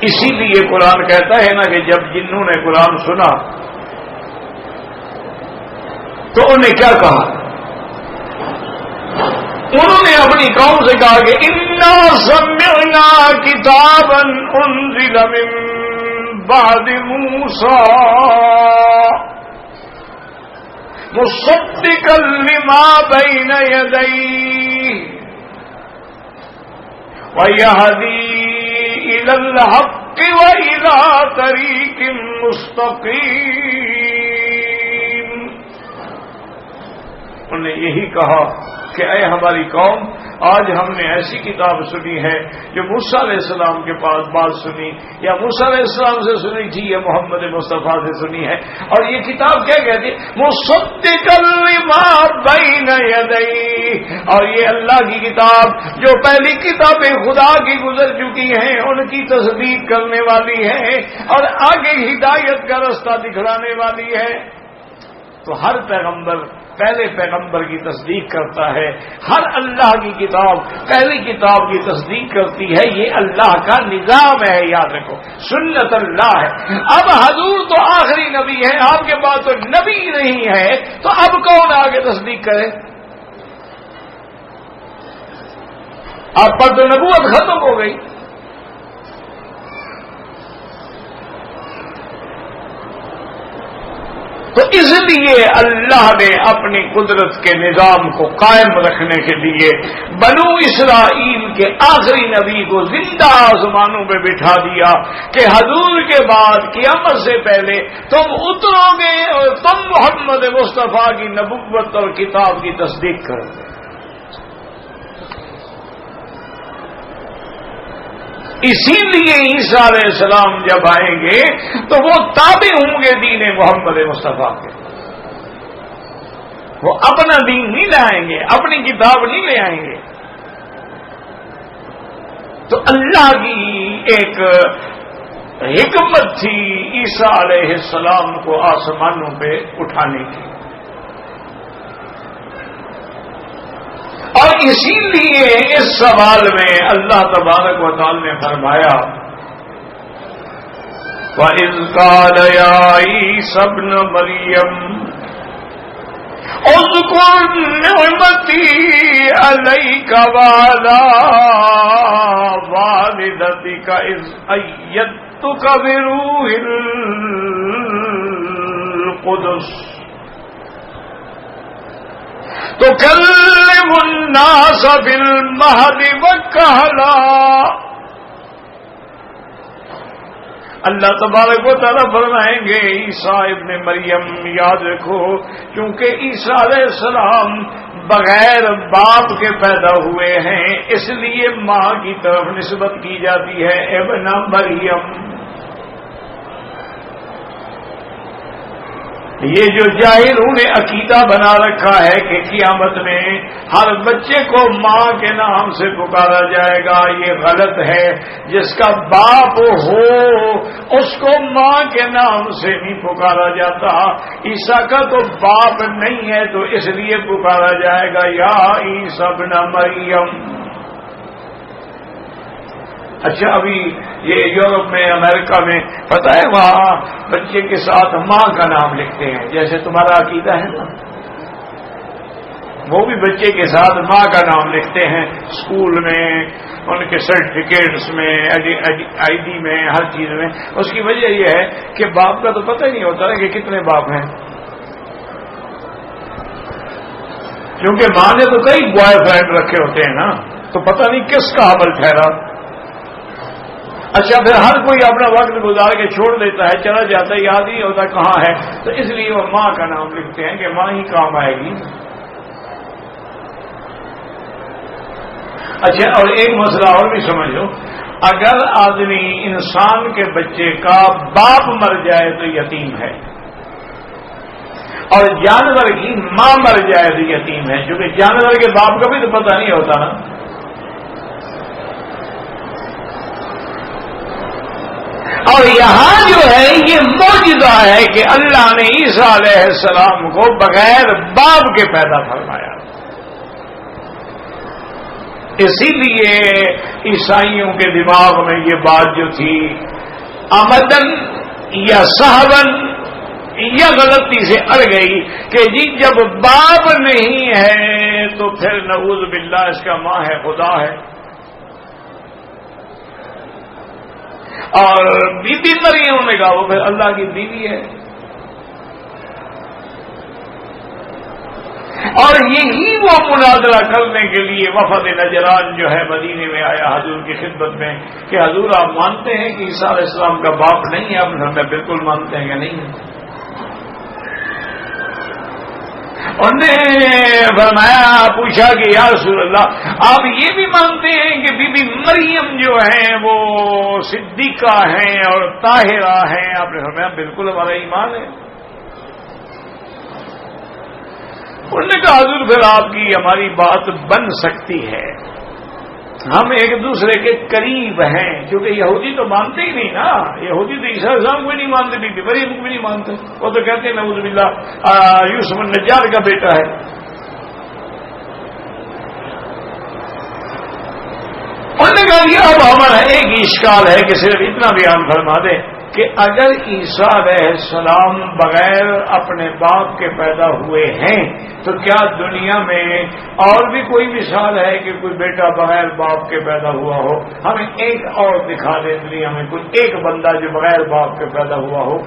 [SPEAKER 1] اسی لیے قرآن کہتا ہے نا کہ جب جنوں نے قرآن سنا تو انہیں کیا کہا؟ انہوں نے اپنی قوم سے کہا کہ انا سمعنا کتابا انزل من بعد موسیٰ مصدقا لما بین یدیہ ویہدی الی الحق والی طریق مستقیم. انہوں نے یہی کہا کہ اے ہماری قوم، آج ہم نے ایسی کتاب سنی ہے جو موسیٰ علیہ السلام کے پاس بات سنی یا موسیٰ علیہ السلام سے سنی تھی یا محمد مصطفیٰ سے سنی ہے. اور یہ کتاب کیا کہتی ہے؟ مصدقا لما بین یدیہ، اور یہ اللہ کی کتاب جو پہلی کتابیں خدا کی گزر چکی ہیں ان کی تصدیق کرنے والی ہے اور آگے ہدایت کا رستہ دکھلانے والی ہے. تو ہر پیغمبر پہلے پیغمبر کی تصدیق کرتا ہے، ہر اللہ کی کتاب پہلی کتاب کی تصدیق کرتی ہے. یہ اللہ کا نظام ہے، یاد رکھو، سنت اللہ ہے. اب حضور تو آخری نبی ہے، آپ کے پاس تو نبی نہیں ہے، تو اب کون آگے تصدیق کرے؟ آپ پر تو نبوت ختم ہو گئی. تو اس لیے اللہ نے اپنی قدرت کے نظام کو قائم رکھنے کے لیے بنو اسرائیل کے آخری نبی کو زندہ آسمانوں پہ بٹھا دیا کہ حضور کے بعد قیامت سے پہلے تم اترو گے اور تم محمد مصطفیٰ کی نبوت اور کتاب کی تصدیق کرو گے. اسی لیے عیسیٰ علیہ السلام جب آئیں گے تو وہ تابع ہوں گے دین محمد مصطفیٰ کے. وہ اپنا دین نہیں لائیں گے، اپنی کتاب نہیں لے آئیں گے. تو اللہ کی ایک حکمت تھی عیسیٰ علیہ السلام کو آسمانوں پہ اٹھانے کی. اور اسی لیے اس سوال میں اللہ تبارک و تعالی نے فرمایا وَإِذْ قَالَ يَا عِيسَى ابْنُ مَرْيَمَ اذکر نعمتی علیک وعلی والدتک اذ ایدتک بروح القدس تکلم الناس بالمہد وکہلا. اللہ تبارک و تعالیٰ فرمائیں گے عیسیٰ ابن مریم یاد رکھو، کیونکہ عیسیٰ علیہ السلام بغیر باپ کے پیدا ہوئے ہیں، اس لیے ماں کی طرف نسبت کی جاتی ہے ابن مریم. یہ جو جاہلوں نے عقیدہ بنا رکھا ہے کہ قیامت میں ہر بچے کو ماں کے نام سے پکارا جائے گا، یہ غلط ہے. جس کا باپ ہو اس کو ماں کے نام سے نہیں پکارا جاتا. عیسیٰ کا تو باپ نہیں ہے تو اس لیے پکارا جائے گا یا عیسیٰ ابن مریم. اچھا، ابھی یہ یورپ میں امریکہ میں پتہ ہے وہاں بچے کے ساتھ ماں کا نام لکھتے ہیں، جیسے تمہارا عقیدہ ہے نا، وہ بھی بچے کے ساتھ ماں کا نام لکھتے ہیں اسکول میں، ان کے سرٹیفکیٹس میں، آئی ڈی میں، ہر چیز میں. اس کی وجہ یہ ہے کہ باپ کا تو پتہ ہی نہیں ہوتا ہے کہ کتنے باپ ہیں، کیونکہ ماں نے تو کئی بوائے فرینڈ رکھے ہوتے ہیں نا، تو پتہ نہیں کس کا حمل ٹھہرا. اچھا، پھر ہر کوئی اپنا وقت گزار کے چھوڑ دیتا ہے، چلا جاتا ہے، یاد ہی ہوتا کہاں ہے، تو اس لیے وہ ماں کا نام لکھتے ہیں کہ ماں ہی کام آئے گی. اچھا، اور ایک مسئلہ اور بھی سمجھ لو، اگر آدمی انسان کے بچے کا باپ مر جائے تو یتیم ہے، اور جانور کی ماں مر جائے تو یتیم ہے، کیونکہ جانور کے باپ کا بھی تو پتہ نہیں ہوتا نا. اور یہاں جو ہے یہ معجزہ ہے کہ اللہ نے عیسیٰ علیہ السلام کو بغیر باپ کے پیدا فرمایا. اسی لیے عیسائیوں کے دماغ میں یہ بات جو تھی آمدن یا صحبن یا غلطی سے اڑ گئی کہ جی جب باپ نہیں ہے تو پھر نعوذ باللہ اس کا ماں ہے، خدا ہے. اور بی بی مریم نے کہا وہ پھر اللہ کی بیوی ہے. اور یہی وہ مناظرہ کرنے کے لیے وفد نجران جو ہے مدینے میں آیا حضور کی خدمت میں کہ حضور آپ مانتے ہیں کہ عیسیٰ علیہ السلام کا باپ نہیں ہے؟ آپ نے بالکل مانتے ہیں کہ نہیں ہے؟ انہوں نے فرمایا، پوچھا کہ یا رسول اللہ آپ یہ بھی مانتے ہیں کہ بی بی مریم جو ہیں وہ صدیقہ ہیں اور طاہرہ ہیں؟ آپ نے فرمایا بالکل ہمارا ایمان ہے. انہوں نے کہا حضور پھر آپ کی ہماری بات بن سکتی ہے، ہم ایک دوسرے کے قریب ہیں، کیونکہ یہودی تو مانتے ہی نہیں نا، یہودی تو عیسیٰ علیہ السلام کو نہیں مانتے، بی بی مریم کو بھی نہیں مانتے، وہ تو کہتے ہیں نعوذ باللہ یوسف النجار کا بیٹا ہے. انہوں نے کہا یہ اب ہمارا ایک اشکال ہے کہ صرف اتنا بیان فرما دیں کہ اگر عیسیٰ علیہ السلام بغیر اپنے باپ کے پیدا ہوئے ہیں تو کیا دنیا میں اور بھی کوئی مثال ہے کہ کوئی بیٹا بغیر باپ کے پیدا ہوا ہو؟ ہمیں ایک اور دکھا دیں دنیا میں کوئی ایک بندہ جو بغیر باپ کے پیدا ہوا ہو.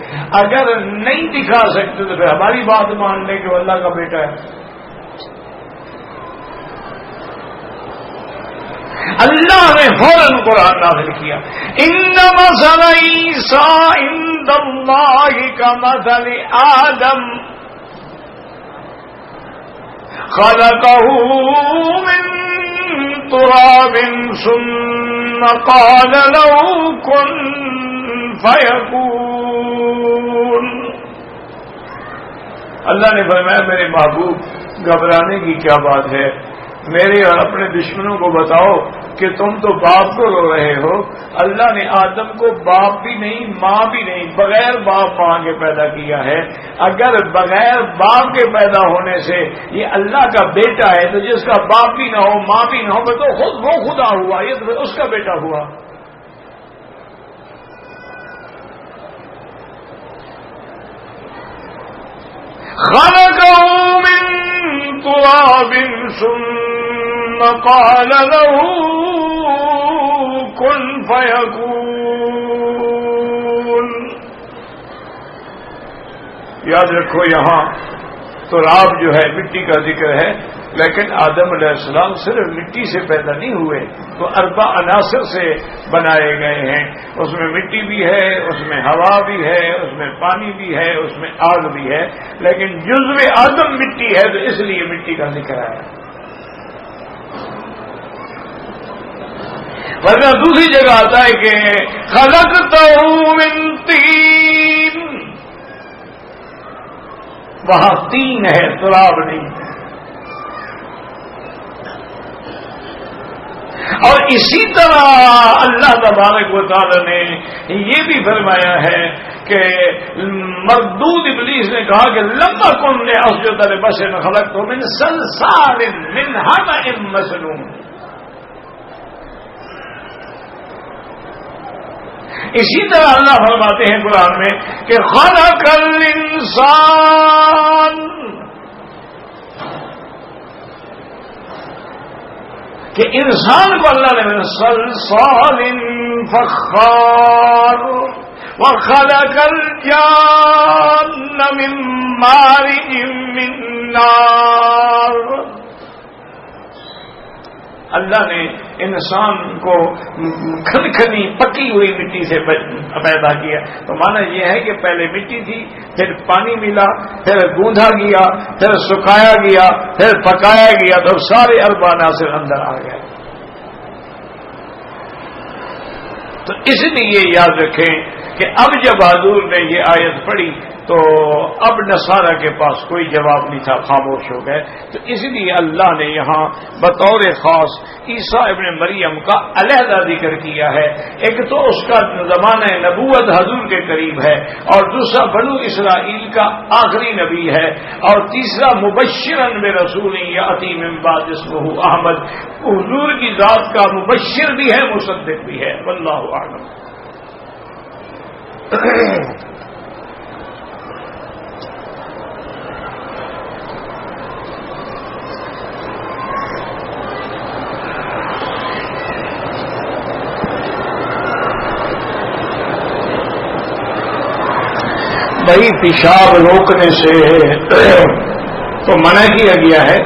[SPEAKER 1] اگر نہیں دکھا سکتے تو پھر ہماری بات مان لیں کہ وہ اللہ کا بیٹا ہے. اللہ نے فوراً قرآن نازل کیا، ان مثل عیسیٰ عند اللہ کمثل آدم خلقه من تراب ثم قال له كن فيكون. اللہ نے فرمایا میرے محبوب گھبرانے کی کیا بات ہے، میرے اور اپنے دشمنوں کو بتاؤ کہ تم تو باپ کو رو رہے ہو، اللہ نے آدم کو باپ بھی نہیں ماں بھی نہیں بغیر باپ ماں کے پیدا کیا ہے. اگر بغیر باپ کے پیدا ہونے سے یہ اللہ کا بیٹا ہے تو جس کا باپ بھی نہ ہو ماں بھی نہ ہو تو خود وہ خدا ہوا، یہ تو اس کا بیٹا ہوا. خلقه من تراب ثم قال له كن فيكون. یاد رکھو یہاں تراب جو ہے مٹی کا ذکر ہے، لیکن آدم علیہ السلام صرف مٹی سے پیدا نہیں ہوئے، تو اربع عناصر سے بنائے گئے ہیں. اس میں مٹی بھی ہے، اس میں ہوا بھی ہے، اس میں پانی بھی ہے، اس میں آگ بھی ہے، لیکن جزو آدم مٹی ہے تو اس لیے مٹی کا ذکر ہے. ورنہ دوسری جگہ آتا ہے کہ خلقتہ من طین، وہاں تین ہے، تراب نہیں ہے. اور اسی طرح اللہ تبارک و تعالی نے یہ بھی فرمایا ہے کہ مردود ابلیس نے کہا کہ لما کن اسجد لبشر خلقتہ من صلصال من حمأ مسنون. اسی طرح اللہ فرماتے ہیں قرآن میں کہ خلق الانسان، کہ انسان کو اللہ نے من صلصال فخار وخلق الجان من مارج من نار. اللہ نے انسان کو کھنکھنی پکی ہوئی مٹی سے پیدا کیا. تو مانا یہ ہے کہ پہلے مٹی تھی، پھر پانی ملا، پھر گوندھا گیا، پھر سکھایا گیا، پھر پکایا گیا، تو سارے اربع عناصر اندر آ گئے. تو اس لیے یاد رکھیں کہ اب جب حضور نے یہ آیت پڑھی تو اب نصارہ کے پاس کوئی جواب نہیں تھا، خاموش ہو گئے. تو اس لیے اللہ نے یہاں بطور خاص عیسیٰ ابن مریم کا علیحدہ ذکر کیا ہے. ایک تو اس کا زمانہ نبوت حضور کے قریب ہے، اور دوسرا بنو اسرائیل کا آخری نبی ہے، اور تیسرا مبشرن برسول یأتی من بعد اسمہ احمد، حضور کی ذات کا مبشر بھی ہے، مصدق بھی ہے. واللہ اعلم. بھائی پیشاب روکنے سے تو منع کیا گیا ہے،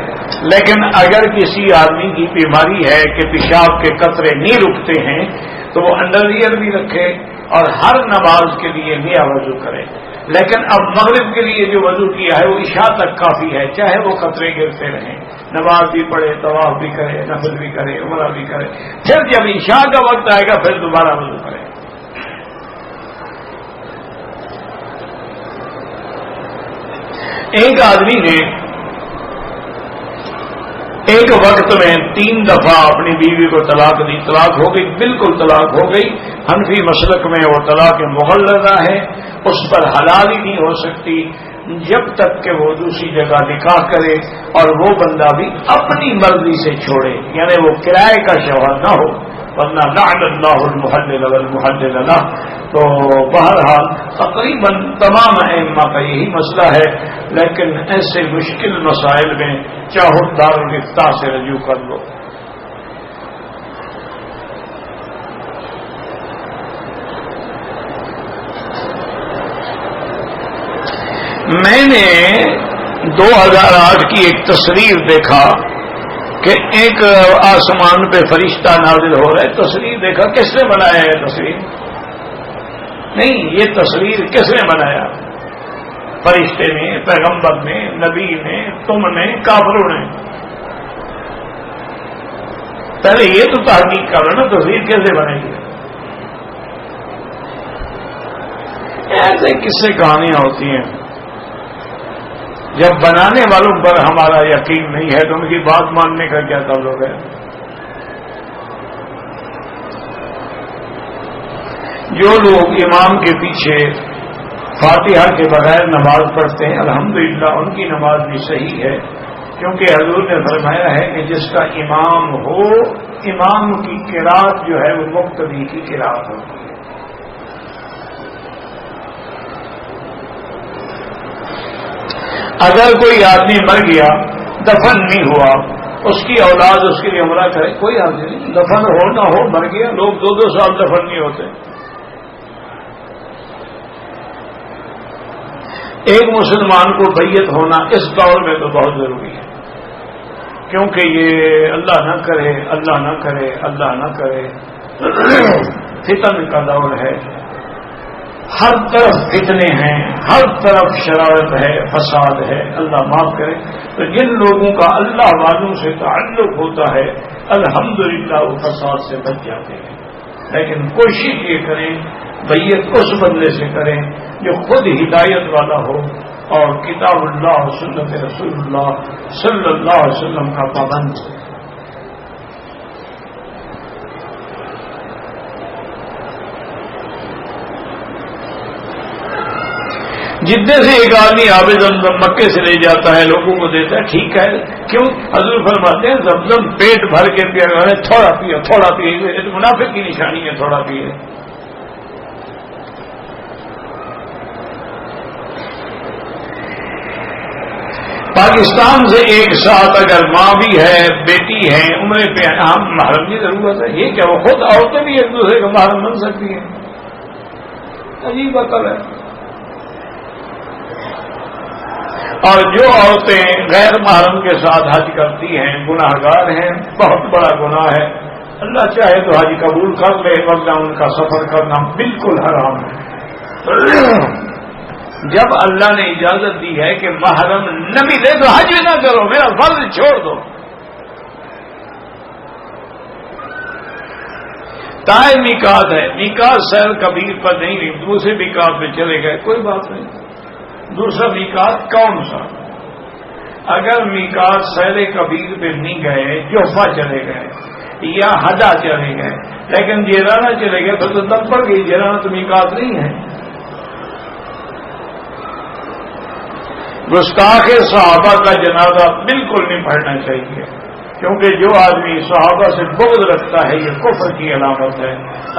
[SPEAKER 1] لیکن اگر کسی آدمی کی بیماری ہے کہ پیشاب کے قطرے نہیں رکتے ہیں تو وہ انڈرویئر بھی رکھے اور ہر نماز کے لیے نیا وضو کرے. لیکن اب مغرب کے لیے جو وضو کیا ہے وہ عشاء تک کافی ہے، چاہے وہ قطرے گرتے رہیں، نماز بھی پڑھے، طواف بھی کرے، نفل بھی کرے، عمرہ بھی کرے. پھر جب عشاء کا وقت آئے گا پھر دوبارہ وضو کرے. ایک آدمی نے ایک وقت میں 3 دفعہ اپنی بیوی کو طلاق دی، طلاق ہو گئی، بالکل طلاق ہو گئی. حنفی مسلک میں وہ طلاق مغلظہ ہے، اس پر حلال ہی نہیں ہو سکتی جب تک کہ وہ دوسری جگہ نکاح کرے اور وہ بندہ بھی اپنی مرضی سے چھوڑے، یعنی وہ کرائے کا شوہر نہ ہو، ورنہ لعن اللہ المحلل والمحلل لہ. تو بہرحال تقریباً تمام ائمہ کا یہی مسئلہ ہے، لیکن ایسے مشکل مسائل میں چاہو دارالفتاء سے رجوع کر لو. میں نے 2008 کی ایک تصویر دیکھا کہ ایک آسمان پہ فرشتہ نازل ہو رہا ہے. تصویر دیکھا، کس نے بنایا ہے تصویر؟ نہیں، یہ تصویر کس نے بنایا؟ فرشتے نے، پیغمبر نے، نبی نے، تم نے، کافروں نے. پہلے یہ تو تحقیق کرو نا، تصویر کیسے بنے گی؟ ایسے قصے کہانیاں ہوتی ہیں. جب بنانے والوں پر ہمارا یقین نہیں ہے تو ان کی بات ماننے کا کیا تعلق ہے؟ جو لوگ امام کے پیچھے فاتحہ کے بغیر نماز پڑھتے ہیں، الحمدللہ ان کی نماز بھی صحیح ہے، کیونکہ حضور نے فرمایا ہے کہ جس کا امام ہو، امام کی قرات جو ہے وہ مقتدی کی قرات ہوتی ہے. اگر کوئی آدمی مر گیا دفن نہیں ہوا، اس کی اولاد اس کے لیے عمرہ کرے، کوئی حرج نہیں، دفن ہو نہ ہو مر گیا، لوگ 2 سال دفن نہیں ہوتے۔ ایک مسلمان کو بیعت ہونا اس دور میں تو بہت ضروری ہے، کیونکہ یہ اللہ نہ کرے اللہ نہ کرے اللہ نہ کرے فتن کا دور ہے، ہر طرف فتنے ہیں، ہر طرف شرارت ہے، فساد ہے، اللہ معاف کرے۔ تو جن لوگوں کا اللہ والوں سے تعلق ہوتا ہے الحمدللہ وہ فساد سے بچ جاتے ہیں، لیکن کوشش یہ کریں بیعت اس بندے سے کریں جو خود ہدایت والا ہو اور کتاب اللہ اور سنت رسول اللہ صلی اللہ علیہ وسلم کا پابند ہو۔ جتنے سے ایک آدمی آب زمزم مکے سے لے جاتا ہے لوگوں کو دیتا ہے، ٹھیک ہے، کیوں؟ حضور فرماتے ہیں زمزم پیٹ بھر کے پیا کرے، تھوڑا پیے تھوڑا پیے، یہ منافق کی نشانی ہے، تھوڑا پیے۔ پاکستان سے ایک ساتھ اگر ماں بھی ہے بیٹی ہے عمرے پہ ہم محرم کی ضرورت ہے، یہ کیا وہ خود عورتیں بھی ایک دوسرے کا محرم بن سکتی ہیں؟ عجیب عقل ہے۔ اور جو عورتیں غیر محرم کے ساتھ حج کرتی ہیں گناہ گار ہیں، بہت بڑا گناہ ہے، اللہ چاہے تو حج قبول کر لے ورنہ ان کا سفر کرنا بالکل حرام ہے۔ جب اللہ نے اجازت دی ہے کہ محرم نہ ملے تو حج بھی نہ کرو، میرا فرض چھوڑ دو۔ تائے میقات ہے، میقات سیر کبیر پر نہیں، دوسرے میقات پہ چلے گئے کوئی بات نہیں۔ دوسرا میقات کون سا؟ اگر میقات سیر کبیر پہ نہیں گئے، جوفا چلے گئے یا حدا چلے گئے، لیکن جیرانہ چلے گئے تو دم پڑ گئی، جیرانہ تو میقات نہیں ہے۔ گستاخ صحابہ کا جنازہ بالکل نہیں پڑھنا چاہیے، کیونکہ جو آدمی صحابہ سے بغض رکھتا ہے یہ کفر کی علامت ہے۔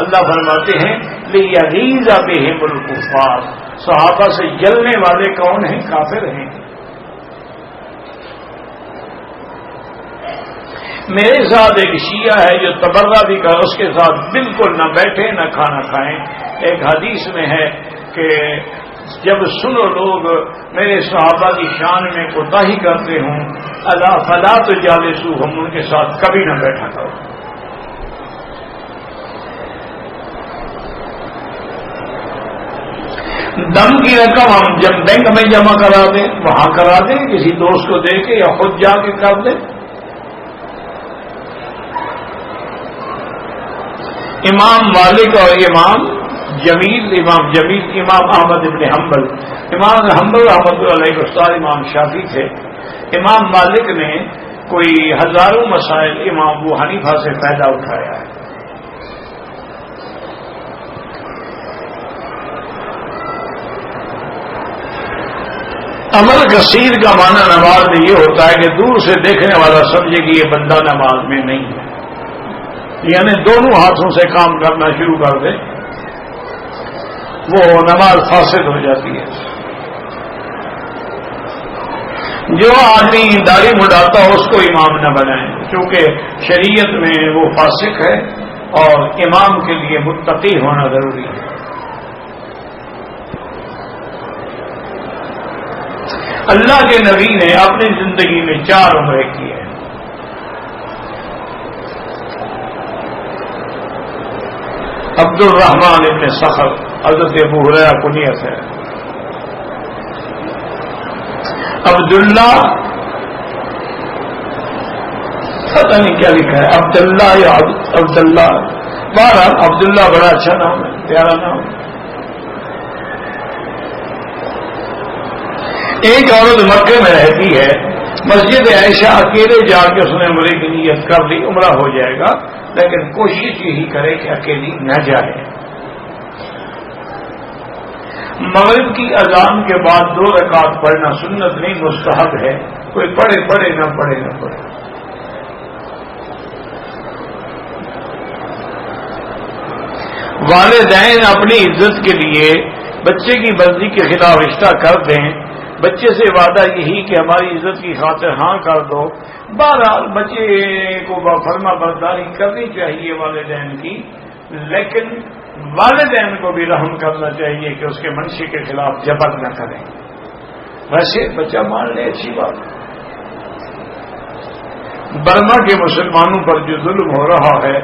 [SPEAKER 1] اللہ فرماتے ہیں لِيَغِيظَ بِهِمُ الْكُفَّارَ، صحابہ سے جلنے والے کون ہیں؟ کافر ہیں۔ میرے ساتھ ایک شیعہ ہے جو تبرہ بھی کر، اس کے ساتھ بالکل نہ بیٹھے نہ کھانا کھائیں۔ ایک حدیث میں ہے کہ جب سنو لوگ میرے صحابہ کی شان میں کوتاہی کرتے ہوں الا فلا تجالسوہم، ان کے ساتھ کبھی نہ بیٹھا کرو۔ دم کی رقم ہم جب بینک میں جمع کرا دیں وہاں کرا دیں، کسی دوست کو دے کے یا خود جا کے کر دیں۔ امام مالک اور امام احمد ابن حنبل، امام حنبل رحمۃ اللہ علیہ استاد امام شافعی تھے۔ امام مالک نے کوئی ہزاروں مسائل امام ابو حنیفہ سے فائدہ اٹھایا ہے۔ عمل کثیر کا معنی نماز میں یہ ہوتا ہے کہ دور سے دیکھنے والا سمجھے کہ یہ بندہ نماز میں نہیں ہے، یعنی دونوں ہاتھوں سے کام کرنا شروع کر دے، وہ نماز فاسد ہو جاتی ہے۔ جو آدمی داڑھی مڈاتا ہو اس کو امام نہ بنائیں، کیونکہ شریعت میں وہ فاسق ہے اور امام کے لیے متقی ہونا ضروری ہے۔ اللہ کے نبی نے اپنی زندگی میں 4 عمرے کیے ہیں۔ عبد الرحمن ابن صخر، حضرت ابو ہریرہ کنیت ہے۔ عبداللہ، پتہ نہیں کیا لکھا ہے، عبداللہ یا عبداللہ، بہرحال عبداللہ بڑا اچھا نام ہے، پیارا نام ہے۔ ایک عورت مکے میں رہتی ہے، مسجد عائشہ اکیلے جا کے اس نے عمرے کی نیت کر لی، عمرہ ہو جائے گا، لیکن کوشش یہی کرے کہ اکیلی نہ جائے۔ مغرب کی اذان کے بعد 2 رکعت پڑھنا سنت نہیں، مستحب ہے، کوئی پڑھے پڑھے نہ پڑھے نہ پڑھے۔ والدین اپنی عزت کے لیے بچے کی مرضی کے خلاف رشتہ کر دیں بچے سے وعدہ یہی کہ ہماری عزت کی خاطر ہاں کر دو. بہرحال بچے کو فرما برداری کرنی چاہیے والدین کی، لیکن والدین کو بھی رحم کرنا چاہیے کہ اس کے منشے کے خلاف جبر نہ کریں. ویسے بچہ مان لے اچھی بات. برما کے مسلمانوں پر جو ظلم ہو رہا ہے،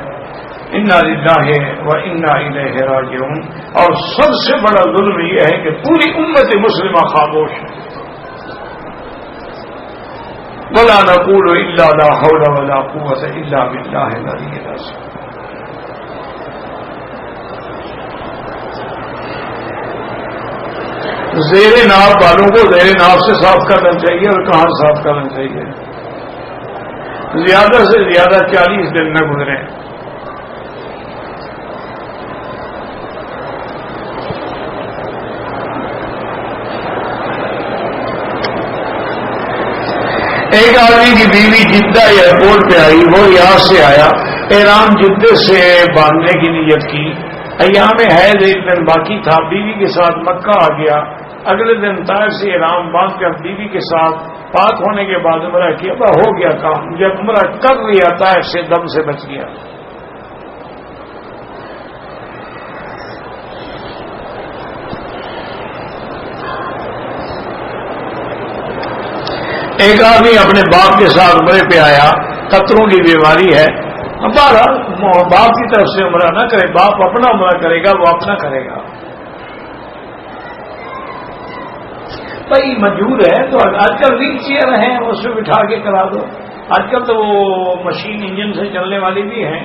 [SPEAKER 1] انا للہ و انا الیہ راجعون، اور سب سے بڑا ظلم یہ ہے کہ پوری امت مسلمہ خاموش ہے. ولا نقول الا لا حول ولا قوة الا باللہ العلی العظیم. زیر ناف والوں کو زیر ناف سے صاف کرنا چاہیے، اور کہاں صاف کرنا چاہیے. زیادہ سے زیادہ 40 دن نہ گزرے. ایک آدمی کی بیوی جدہ ایئرپورٹ پہ آئی، وہ یہاں سے آیا، احرام جدہ سے باندھنے کی نیت کی، ایام حیض ایک دن باقی تھا، بیوی کے ساتھ مکہ آ گیا، اگلے دن طائف سے احرام باندھ کر بیوی کے ساتھ پاک ہونے کے بعد عمرہ کیا، ہو گیا کام. جب عمرہ کر لیا طائف سے دم سے بچ گیا. ایک آدمی اپنے باپ کے ساتھ عمرے پہ آیا، قطروں کی بیماری ہے، بہرحال باپ کی طرف سے عمرہ نہ کرے، باپ اپنا عمرہ کرے گا، وہ اپنا کرے گا. بھائی مجبور ہے تو آج کل ویل چیئر ہیں، اس میں بٹھا کے کرا دو. آج کل تو وہ مشین انجن سے چلنے والی بھی ہیں.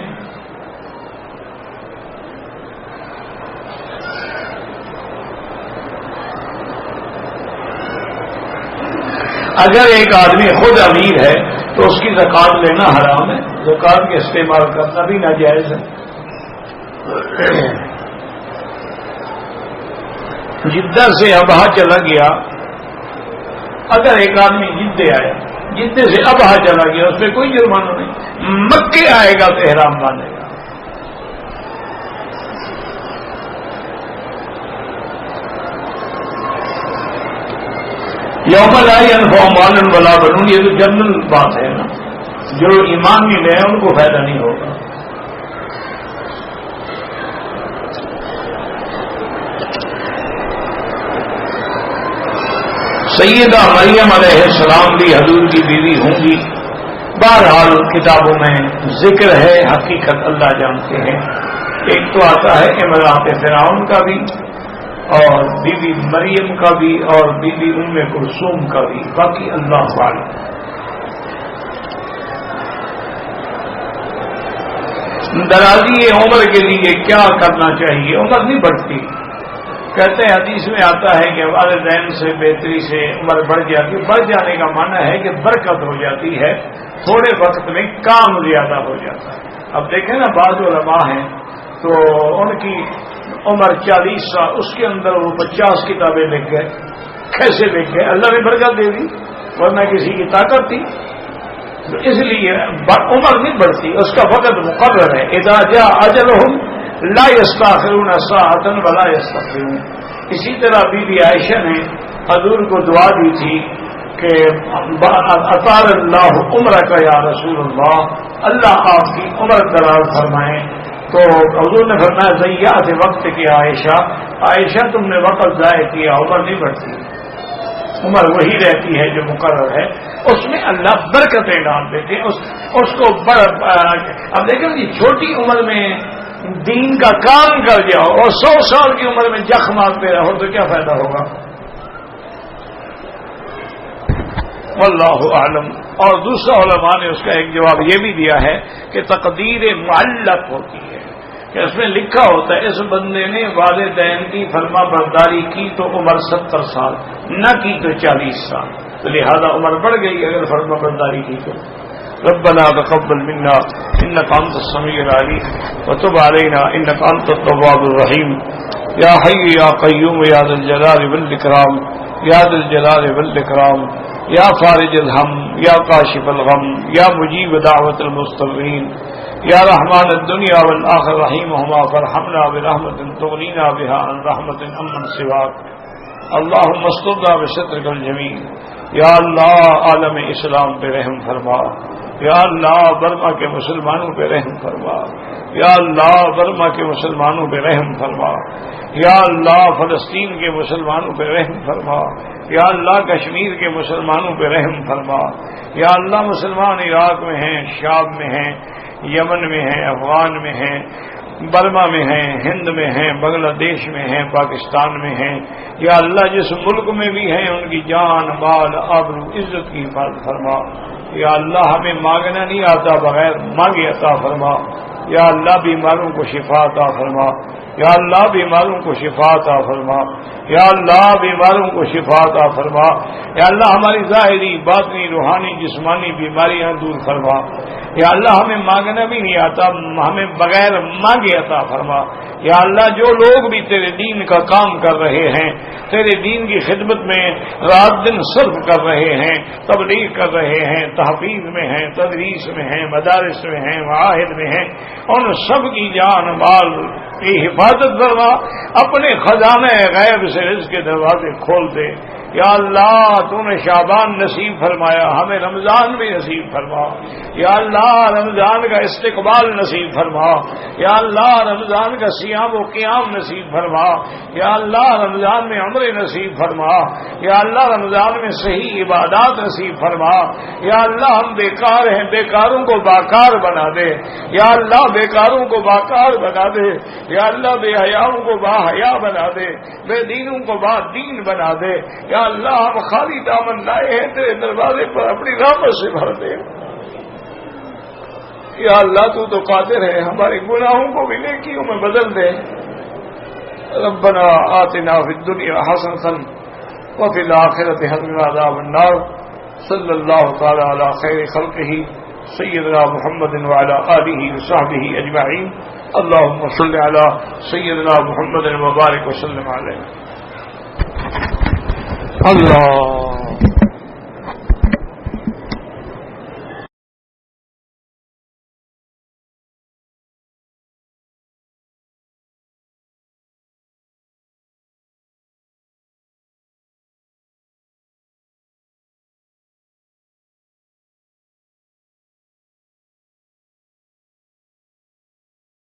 [SPEAKER 1] اگر ایک آدمی خود امیر ہے تو اس کی زکات لینا حرام ہے، زکات کے استعمال کرنا بھی ناجائز ہے. جدہ سے ابہا چلا گیا، اگر ایک آدمی جدے آیا، جدے سے ابہا چلا گیا، اس پہ کوئی جرمانہ نہیں. مکے آئے گا تو احرام باندھے گا. یوم لا ينفع مال ولا بنون، یہ تو جنرل بات ہے نا، جو ایمان نہیں لے ان کو فائدہ نہیں ہوگا. سیدہ مریم علیہ السلام بھی حضور کی بیوی ہوں گی. بہرحال کتابوں میں ذکر ہے، حقیقت اللہ جانتے ہیں. ایک تو آتا ہے امرأت فرعون کا بھی، اور بی بی مریم کا بھی، اور بی بی ام کلثوم کا بھی، باقی اللہ عالم. درازی عمر کے لیے کیا کرنا چاہیے؟ عمر نہیں بڑھتی. کہتے ہیں حدیث میں آتا ہے کہ والدین سے بہتری سے عمر بڑھ جاتی. بڑھ جانے کا معنی ہے کہ برکت ہو جاتی ہے، تھوڑے وقت میں کام زیادہ ہو جاتا ہے. اب دیکھیں نا، بعض علماء ہیں تو ان کی عمر 40 سال، اس کے اندر وہ 50 کتابیں لکھ گئے. کیسے لکھ گئے؟ اللہ نے برکت دے دی، ورنہ کسی کی طاقت تھی. تو اس لیے عمر نہیں بڑھتی، اس کا وقت مقرر ہے. اذا جاء اجلهم لا يستاخرون ساعة ولا يستقدمون. اسی طرح بی بی عائشہ نے حضور کو دعا دی تھی کہ اطال اللہ عمرک یا رسول اللہ، اللہ آپ کی عمر دراز فرمائیں. تو حضور نے فرمایا ضیعت وقت کی عائشہ، عائشہ تم نے وقت ضائع کیا، عمر نہیں بڑھتی. عمر وہی رہتی ہے جو مقرر ہے، اس میں اللہ برکتیں ڈال دیتے ہیں. اس کو اب دیکھیں جی، چھوٹی عمر میں دین کا کام کر جاؤ اور 100 سال کی عمر میں جخ مارتے رہو تو کیا فائدہ ہوگا؟ واللہ اعلم. اور دوسرا علماء نے اس کا ایک جواب یہ بھی دیا ہے کہ تقدیر معلق ہوتی ہے، کہ اس میں لکھا ہوتا ہے اس بندے نے والدین کی فرما برداری کی تو عمر 70 سال، نہ کی تو 40 سال، تو لہذا عمر بڑھ گئی اگر فرما برداری کی تو. ربنا تقبل منا انك انت السميع العليم وتب علينا انك انت التواب الرحيم. يا حي يا قيوم يا ذا الجلال والاكرام، يا ذا الجلال والاكرام، يا فارج الهم، يا كاشف الغم، يا مجيب دعوة المضطرين، يا رحمن الدنيا والآخرة رحيمهما فارحمنا برحمة تغنينا بها عن رحمة أمن سواك. اللہم استرنا بسترک الجمیل. یا اللہ عالم اسلام پہ رحم فرما. یا اللہ برما کے مسلمانوں پہ رحم فرما. یا اللہ برما کے مسلمانوں پہ رحم فرما. یا اللہ فلسطین کے مسلمانوں پہ رحم فرما. یا اللہ کشمیر کے مسلمانوں پہ رحم فرما. یا اللہ مسلمان عراق میں ہیں، شام میں ہیں، یمن میں ہیں، افغان میں ہیں، برما میں ہیں، ہند میں ہیں، بنگلہ دیش میں ہیں، پاکستان میں ہیں. یا اللہ جس ملک میں بھی ہیں ان کی جان مال آبرو عزت کی حفاظت فرما. یا اللہ ہمیں مانگنا نہیں آتا، بغیر مانگے عطا فرما. یا اللہ بیماروں کو شفا عطا فرما. یا اللہ بیماروں کو شفا عطا فرما. یا اللہ بیماروں کو شفا عطا فرما. یا اللہ ہماری ظاہری باطنی روحانی جسمانی بیماریاں دور فرما. یا اللہ ہمیں مانگنا بھی نہیں آتا، ہمیں بغیر مانگے عطا فرما. یا اللہ جو لوگ بھی تیرے دین کا کام کر رہے ہیں، تیرے دین کی خدمت میں رات دن صرف کر رہے ہیں، تبلیغ کر رہے ہیں، تحفیظ میں ہیں، تدریس میں ہیں، مدارس میں ہیں، معاہد میں ہیں، ان سب کی جان مال کی حفاظت فرما. اپنے خزانے غیب سے رزق کے دروازے کھول دے. یا اللہ تو نے شعبان نصیب فرمایا، ہمیں رمضان بھی نصیب فرما. یا اللہ رمضان کا استقبال نصیب فرما. یا اللہ رمضان کا صیام و قیام نصیب فرما. یا اللہ رمضان میں عمرے نصیب فرما. یا اللہ رمضان میں صحیح عبادات نصیب فرما. یا اللہ ہم بیکار ہیں، بیکاروں کو باکار بنا دے. یا اللہ بیکاروں کو باکار بنا دے. یا اللہ بے حیاؤں کو با حیا بنا دے، بے دینوں کو با دین بنا دے. یا اللہ ہم خالی دامن لائے ہیں، تیرے دروازے پر اپنی رحمت سے بھر دے. یا اللہ تو قادر ہے، ہمارے گناہوں کو بھی نیکیوں میں بدل دے. ربنا آتنا فی الدنیا حسنۃ وفی الآخرۃ حسنۃ وقنا عذاب النار. صلی اللہ تعالی علی خیر خلقہ سیدنا محمد وعلی آلہ وصحبہ اجمعین. اللہم صل علی سیدنا محمد وبارک وسلم علیہ. اللہ